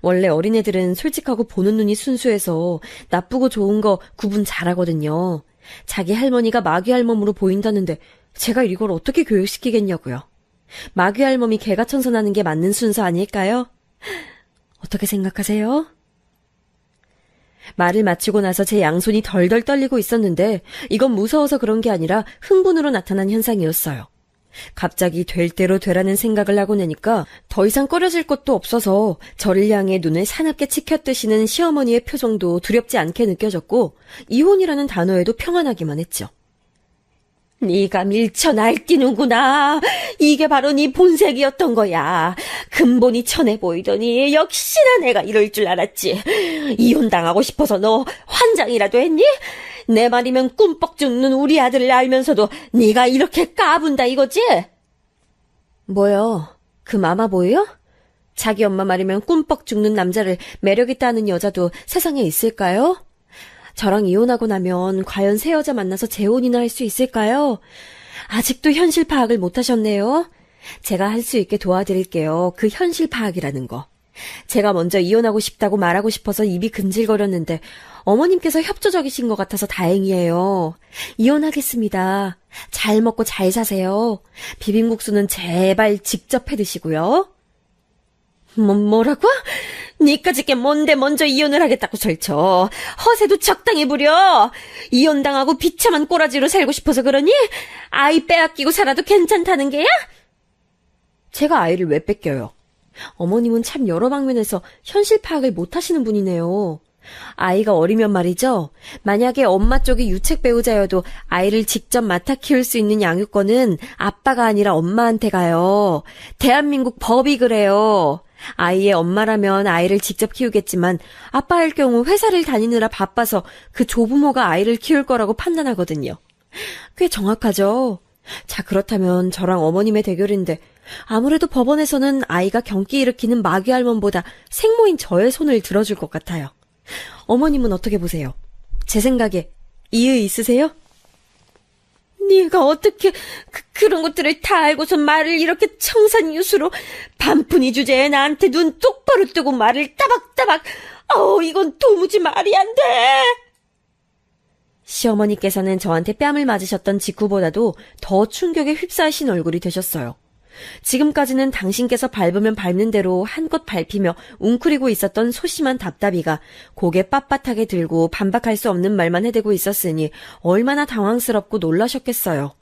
원래 어린애들은 솔직하고 보는 눈이 순수해서 나쁘고 좋은 거 구분 잘하거든요. 자기 할머니가 마귀 할멈으로 보인다는데 제가 이걸 어떻게 교육시키겠냐고요. 마귀 할멈이 개가천선하는 게 맞는 순서 아닐까요? 어떻게 생각하세요? 말을 마치고 나서 제 양손이 덜덜 떨리고 있었는데 이건 무서워서 그런 게 아니라 흥분으로 나타난 현상이었어요. 갑자기 될 대로 되라는 생각을 하고 나니까 더 이상 꺼려질 것도 없어서 저를 향해 눈을 사납게 치켜뜨시는 시어머니의 표정도 두렵지 않게 느껴졌고 이혼이라는 단어에도 평안하기만 했죠. 네가 밀쳐 날뛰는구나. 이게 바로 네 본색이었던 거야. 근본이 천해 보이더니 역시나 내가 이럴 줄 알았지. 이혼당하고 싶어서 너 환장이라도 했니? 내 말이면 꿈뻑 죽는 우리 아들을 알면서도 네가 이렇게 까분다 이거지? 뭐요? 그 마마보이요? 자기 엄마 말이면 꿈뻑 죽는 남자를 매력있다는 여자도 세상에 있을까요? 저랑 이혼하고 나면 과연 새 여자 만나서 재혼이나 할 수 있을까요? 아직도 현실 파악을 못하셨네요. 제가 할 수 있게 도와드릴게요. 그 현실 파악이라는 거. 제가 먼저 이혼하고 싶다고 말하고 싶어서 입이 근질거렸는데 어머님께서 협조적이신 것 같아서 다행이에요. 이혼하겠습니다. 잘 먹고 잘 사세요. 비빔국수는 제발 직접 해 드시고요. 뭐라고? 니까짓 게 뭔데 먼저 이혼을 하겠다고 설쳐. 허세도 적당히 부려. 이혼당하고 비참한 꼬라지로 살고 싶어서 그러니? 아이 빼앗기고 살아도 괜찮다는 게야? 제가 아이를 왜 뺏겨요? 어머님은 참 여러 방면에서 현실 파악을 못하시는 분이네요. 아이가 어리면 말이죠. 만약에 엄마 쪽이 유책 배우자여도 아이를 직접 맡아 키울 수 있는 양육권은 아빠가 아니라 엄마한테 가요. 대한민국 법이 그래요. 아이의 엄마라면 아이를 직접 키우겠지만 아빠일 경우 회사를 다니느라 바빠서 그 조부모가 아이를 키울 거라고 판단하거든요. 꽤 정확하죠? 자, 그렇다면 저랑 어머님의 대결인데 아무래도 법원에서는 아이가 경기 일으키는 마귀 할멈보다 생모인 저의 손을 들어줄 것 같아요. 어머님은 어떻게 보세요? 제 생각에 이의 있으세요? 네가 어떻게 그런 것들을 다 알고서 말을 이렇게 청산유수로 반푼이 주제에 나한테 눈 똑바로 뜨고 말을 따박따박. 이건 도무지 말이 안 돼. 시어머니께서는 저한테 뺨을 맞으셨던 직후보다도 더 충격에 휩싸이신 얼굴이 되셨어요. 지금까지는 당신께서 밟으면 밟는 대로 한껏 밟히며 웅크리고 있었던 소심한 답답이가 고개 빳빳하게 들고 반박할 수 없는 말만 해대고 있었으니 얼마나 당황스럽고 놀라셨겠어요.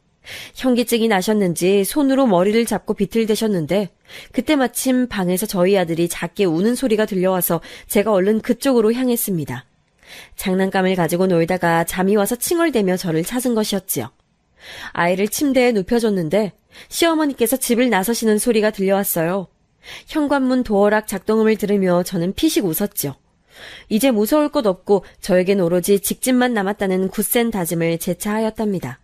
현기증이 나셨는지 손으로 머리를 잡고 비틀대셨는데 그때 마침 방에서 저희 아들이 작게 우는 소리가 들려와서 제가 얼른 그쪽으로 향했습니다. 장난감을 가지고 놀다가 잠이 와서 칭얼대며 저를 찾은 것이었지요. 아이를 침대에 눕혀줬는데 시어머니께서 집을 나서시는 소리가 들려왔어요. 현관문 도어락 작동음을 들으며 저는 피식 웃었죠. 이제 무서울 것 없고 저에겐 오로지 직진만 남았다는 굳센 다짐을 재차하였답니다.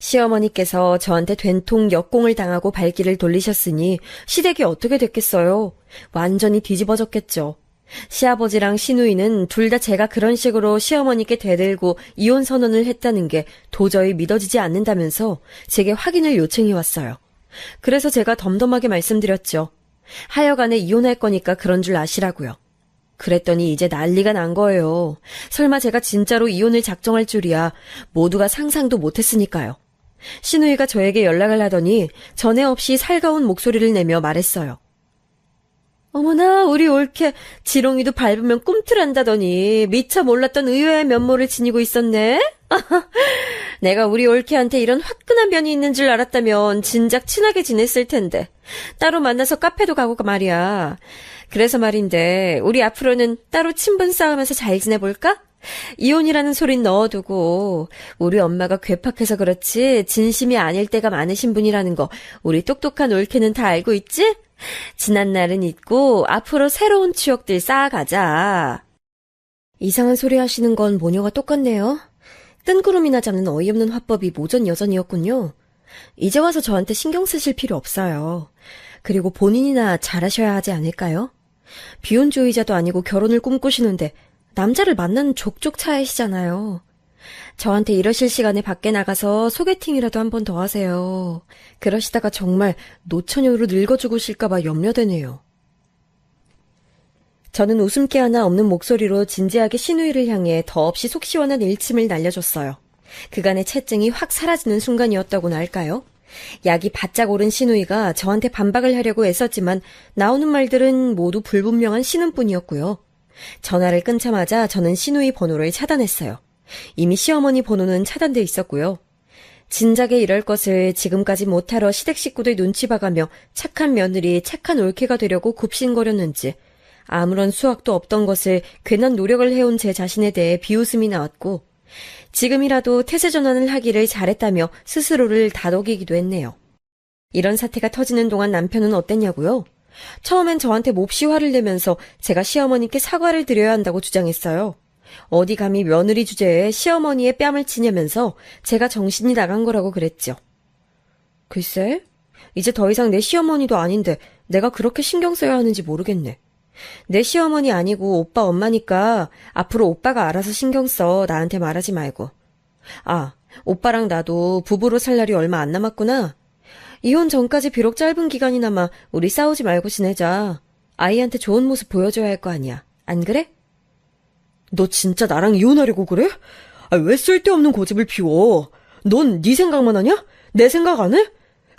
시어머니께서 저한테 된통 역공을 당하고 발길을 돌리셨으니 시댁이 어떻게 됐겠어요? 완전히 뒤집어졌겠죠. 시아버지랑 시누이는 둘 다 제가 그런 식으로 시어머니께 대들고 이혼 선언을 했다는 게 도저히 믿어지지 않는다면서 제게 확인을 요청해 왔어요. 그래서 제가 덤덤하게 말씀드렸죠. 하여간에 이혼할 거니까 그런 줄 아시라고요. 그랬더니 이제 난리가 난 거예요. 설마 제가 진짜로 이혼을 작정할 줄이야. 모두가 상상도 못했으니까요. 시누이가 저에게 연락을 하더니 전에 없이 살가운 목소리를 내며 말했어요. 어머나, 우리 올케 지렁이도 밟으면 꿈틀한다더니 미처 몰랐던 의외의 면모를 지니고 있었네. 내가 우리 올케한테 이런 화끈한 면이 있는 줄 알았다면 진작 친하게 지냈을 텐데. 따로 만나서 카페도 가고 말이야. 그래서 말인데 우리 앞으로는 따로 친분 쌓으면서 잘 지내볼까? 이혼이라는 소린 넣어두고 우리 엄마가 괴팍해서 그렇지 진심이 아닐 때가 많으신 분이라는 거 우리 똑똑한 올케는 다 알고 있지? 지난 날은 잊고 앞으로 새로운 추억들 쌓아가자. 이상한 소리 하시는 건 모녀가 똑같네요. 뜬구름이나 잡는 어이없는 화법이 모전 여전이었군요. 이제 와서 저한테 신경 쓰실 필요 없어요. 그리고 본인이나 잘하셔야 하지 않을까요? 비혼주의자도 아니고 결혼을 꿈꾸시는데 남자를 만나는 족족 차이시잖아요. 저한테 이러실 시간에 밖에 나가서 소개팅이라도 한 번 더 하세요. 그러시다가 정말 노처녀로 늙어 죽으실까봐 염려되네요. 저는 웃음기 하나 없는 목소리로 진지하게 신우이를 향해 더없이 속 시원한 일침을 날려줬어요. 그간의 채증이 확 사라지는 순간이었다고나 할까요? 약이 바짝 오른 신우이가 저한테 반박을 하려고 애썼지만 나오는 말들은 모두 불분명한 신음뿐이었고요. 전화를 끊자마자 저는 신우이 번호를 차단했어요. 이미 시어머니 번호는 차단돼 있었고요. 진작에 이럴 것을 지금까지 못하러 시댁 식구들 눈치 봐가며 착한 며느리, 착한 올케가 되려고 굽신거렸는지 아무런 수확도 없던 것을 괜한 노력을 해온 제 자신에 대해 비웃음이 나왔고 지금이라도 태세 전환을 하기를 잘했다며 스스로를 다독이기도 했네요. 이런 사태가 터지는 동안 남편은 어땠냐고요? 처음엔 저한테 몹시 화를 내면서 제가 시어머니께 사과를 드려야 한다고 주장했어요. 어디 감히 며느리 주제에 시어머니의 뺨을 치냐면서 제가 정신이 나간 거라고 그랬죠. 글쎄, 이제 더 이상 내 시어머니도 아닌데 내가 그렇게 신경 써야 하는지 모르겠네. 내 시어머니 아니고 오빠 엄마니까 앞으로 오빠가 알아서 신경 써. 나한테 말하지 말고. 아, 오빠랑 나도 부부로 살 날이 얼마 안 남았구나. 이혼 전까지 비록 짧은 기간이나마 우리 싸우지 말고 지내자. 아이한테 좋은 모습 보여줘야 할 거 아니야. 안 그래? 너 진짜 나랑 이혼하려고 그래? 왜 쓸데없는 고집을 피워? 넌 네 생각만 하냐? 내 생각 안 해?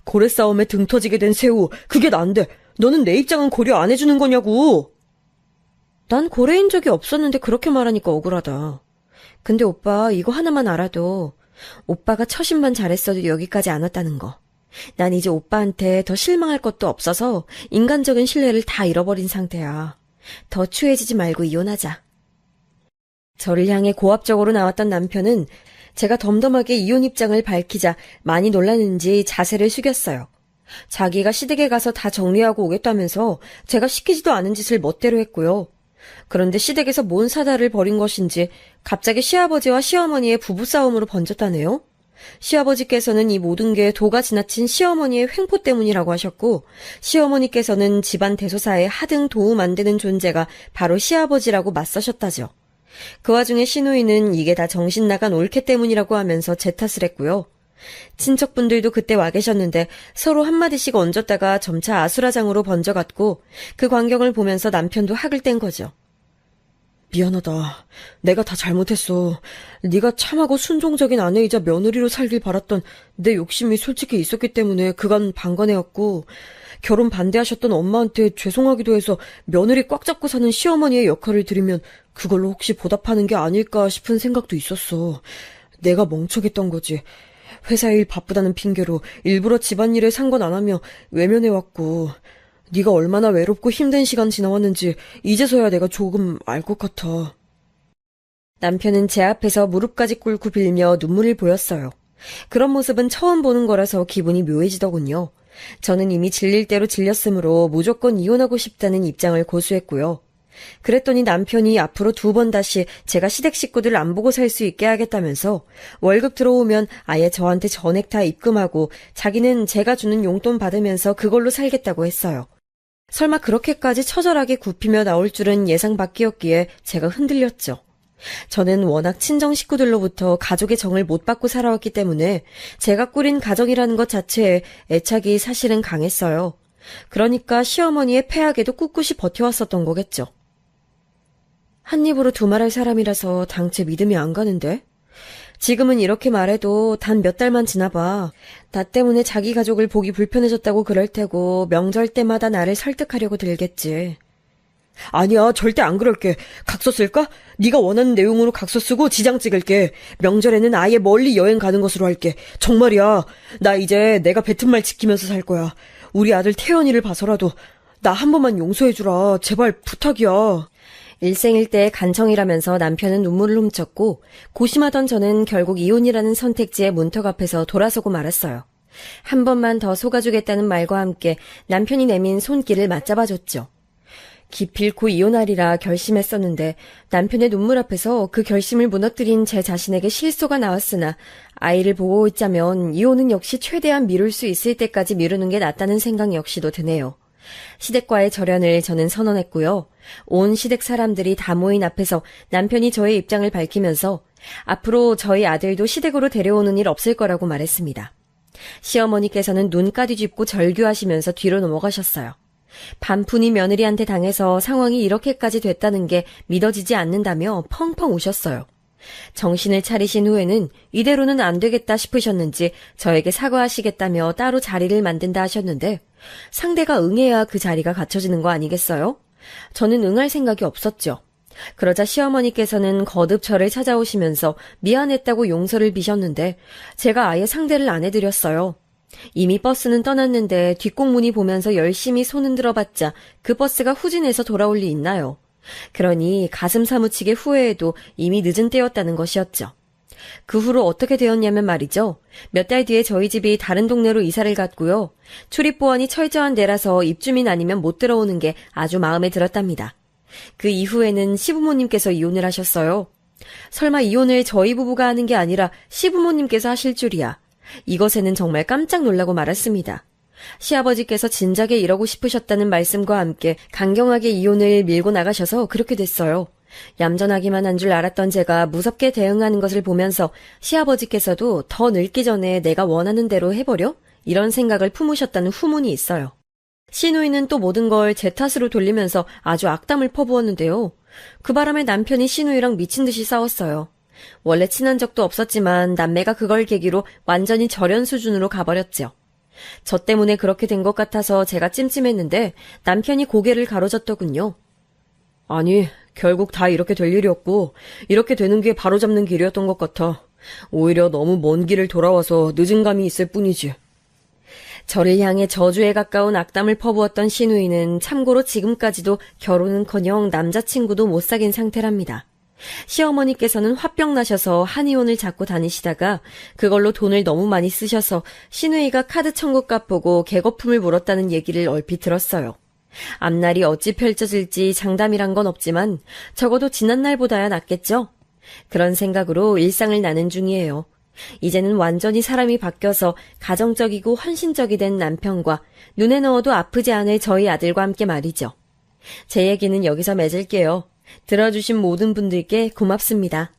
고래 싸움에 등 터지게 된 새우, 그게 난데 너는 내 입장은 고려 안 해주는 거냐고. 난 고래인 적이 없었는데 그렇게 말하니까 억울하다. 근데 오빠 이거 하나만 알아도 오빠가 처신만 잘했어도 여기까지 안 왔다는 거. 난 이제 오빠한테 더 실망할 것도 없어서 인간적인 신뢰를 다 잃어버린 상태야. 더 추해지지 말고 이혼하자. 저를 향해 고압적으로 나왔던 남편은 제가 덤덤하게 이혼 입장을 밝히자 많이 놀랐는지 자세를 숙였어요. 자기가 시댁에 가서 다 정리하고 오겠다면서 제가 시키지도 않은 짓을 멋대로 했고요. 그런데 시댁에서 뭔 사달을 벌인 것인지 갑자기 시아버지와 시어머니의 부부싸움으로 번졌다네요. 시아버지께서는 이 모든 게 도가 지나친 시어머니의 횡포 때문이라고 하셨고 시어머니께서는 집안 대소사에 하등 도움 안 되는 존재가 바로 시아버지라고 맞서셨다죠. 그 와중에 시누이는 이게 다 정신 나간 올케 때문이라고 하면서 제 탓을 했고요. 친척분들도 그때 와 계셨는데 서로 한마디씩 얹었다가 점차 아수라장으로 번져갔고 그 광경을 보면서 남편도 학을 뗀 거죠. 미안하다. 내가 다 잘못했어. 네가 참하고 순종적인 아내이자 며느리로 살길 바랐던 내 욕심이 솔직히 있었기 때문에 그간 방관해왔고 결혼 반대하셨던 엄마한테 죄송하기도 해서 며느리 꽉 잡고 사는 시어머니의 역할을 들이면 그걸로 혹시 보답하는 게 아닐까 싶은 생각도 있었어. 내가 멍청했던 거지. 회사 일 바쁘다는 핑계로 일부러 집안일에 상관 안 하며 외면해왔고 네가 얼마나 외롭고 힘든 시간 지나왔는지 이제서야 내가 조금 알 것 같아. 남편은 제 앞에서 무릎까지 꿇고 빌며 눈물을 보였어요. 그런 모습은 처음 보는 거라서 기분이 묘해지더군요. 저는 이미 질릴 대로 질렸으므로 무조건 이혼하고 싶다는 입장을 고수했고요. 그랬더니 남편이 앞으로 2번 다시 제가 시댁 식구들 안 보고 살 수 있게 하겠다면서 월급 들어오면 아예 저한테 전액 다 입금하고 자기는 제가 주는 용돈 받으면서 그걸로 살겠다고 했어요. 설마 그렇게까지 처절하게 굽히며 나올 줄은 예상 밖이었기에 제가 흔들렸죠. 저는 워낙 친정 식구들로부터 가족의 정을 못 받고 살아왔기 때문에 제가 꾸린 가정이라는 것 자체에 애착이 사실은 강했어요. 그러니까 시어머니의 폐악에도 꿋꿋이 버텨왔었던 거겠죠. 한 입으로 두말할 사람이라서 당최 믿음이 안 가는데? 지금은 이렇게 말해도 단 몇 달만 지나봐. 나 때문에 자기 가족을 보기 불편해졌다고 그럴 테고 명절 때마다 나를 설득하려고 들겠지. 아니야, 절대 안 그럴게. 각서 쓸까? 네가 원하는 내용으로 각서 쓰고 지장 찍을게. 명절에는 아예 멀리 여행 가는 것으로 할게. 정말이야. 나 이제 내가 뱉은 말 지키면서 살 거야. 우리 아들 태연이를 봐서라도 나 한 번만 용서해주라. 제발 부탁이야. 일생일대의 간청이라면서 남편은 눈물을 훔쳤고 고심하던 저는 결국 이혼이라는 선택지의 문턱 앞에서 돌아서고 말았어요. 한 번만 더 속아주겠다는 말과 함께 남편이 내민 손길을 맞잡아줬죠. 기필코 이혼하리라 결심했었는데 남편의 눈물 앞에서 그 결심을 무너뜨린 제 자신에게 실소가 나왔으나 아이를 보고 있자면 이혼은 역시 최대한 미룰 수 있을 때까지 미루는 게 낫다는 생각 역시도 드네요. 시댁과의 절연을 저는 선언했고요. 온 시댁 사람들이 다 모인 앞에서 남편이 저의 입장을 밝히면서 앞으로 저희 아들도 시댁으로 데려오는 일 없을 거라고 말했습니다. 시어머니께서는 눈가 뒤집고 절규하시면서 뒤로 넘어가셨어요. 반푼이 며느리한테 당해서 상황이 이렇게까지 됐다는 게 믿어지지 않는다며 펑펑 우셨어요. 정신을 차리신 후에는 이대로는 안 되겠다 싶으셨는지 저에게 사과하시겠다며 따로 자리를 만든다 하셨는데 상대가 응해야 그 자리가 갖춰지는 거 아니겠어요? 저는 응할 생각이 없었죠. 그러자 시어머니께서는 거듭 저를 찾아오시면서 미안했다고 용서를 비셨는데 제가 아예 상대를 안 해드렸어요. 이미 버스는 떠났는데 뒷공문이 보면서 열심히 손 흔들어봤자 그 버스가 후진해서 돌아올 리 있나요? 그러니 가슴 사무치게 후회해도 이미 늦은 때였다는 것이었죠. 그 후로 어떻게 되었냐면 말이죠. 몇 달 뒤에 저희 집이 다른 동네로 이사를 갔고요. 출입보안이 철저한 데라서 입주민 아니면 못 들어오는 게 아주 마음에 들었답니다. 그 이후에는 시부모님께서 이혼을 하셨어요. 설마 이혼을 저희 부부가 하는 게 아니라 시부모님께서 하실 줄이야. 이것에는 정말 깜짝 놀라고 말았습니다. 시아버지께서 진작에 이러고 싶으셨다는 말씀과 함께 강경하게 이혼을 밀고 나가셔서 그렇게 됐어요. 얌전하기만 한 줄 알았던 제가 무섭게 대응하는 것을 보면서 시아버지께서도 더 늙기 전에 내가 원하는 대로 해버려? 이런 생각을 품으셨다는 후문이 있어요. 시누이는 또 모든 걸 제 탓으로 돌리면서 아주 악담을 퍼부었는데요. 그 바람에 남편이 시누이랑 미친 듯이 싸웠어요. 원래 친한 적도 없었지만 남매가 그걸 계기로 완전히 절연 수준으로 가버렸죠. 저 때문에 그렇게 된 것 같아서 제가 찜찜했는데 남편이 고개를 가로젓더군요. 아니, 결국 다 이렇게 될 일이었고 이렇게 되는 게 바로잡는 길이었던 것 같아. 오히려 너무 먼 길을 돌아와서 늦은 감이 있을 뿐이지. 저를 향해 저주에 가까운 악담을 퍼부었던 시누이는 참고로 지금까지도 결혼은커녕 남자친구도 못 사귄 상태랍니다. 시어머니께서는 화병 나셔서 한의원을 잡고 다니시다가 그걸로 돈을 너무 많이 쓰셔서 시누이가 카드 청구값 보고 개거품을 물었다는 얘기를 얼핏 들었어요. 앞날이 어찌 펼쳐질지 장담이란 건 없지만 적어도 지난날보다야 낫겠죠? 그런 생각으로 일상을 나눈 중이에요. 이제는 완전히 사람이 바뀌어서 가정적이고 헌신적이 된 남편과 눈에 넣어도 아프지 않을 저희 아들과 함께 말이죠. 제 얘기는 여기서 맺을게요. 들어주신 모든 분들께 고맙습니다.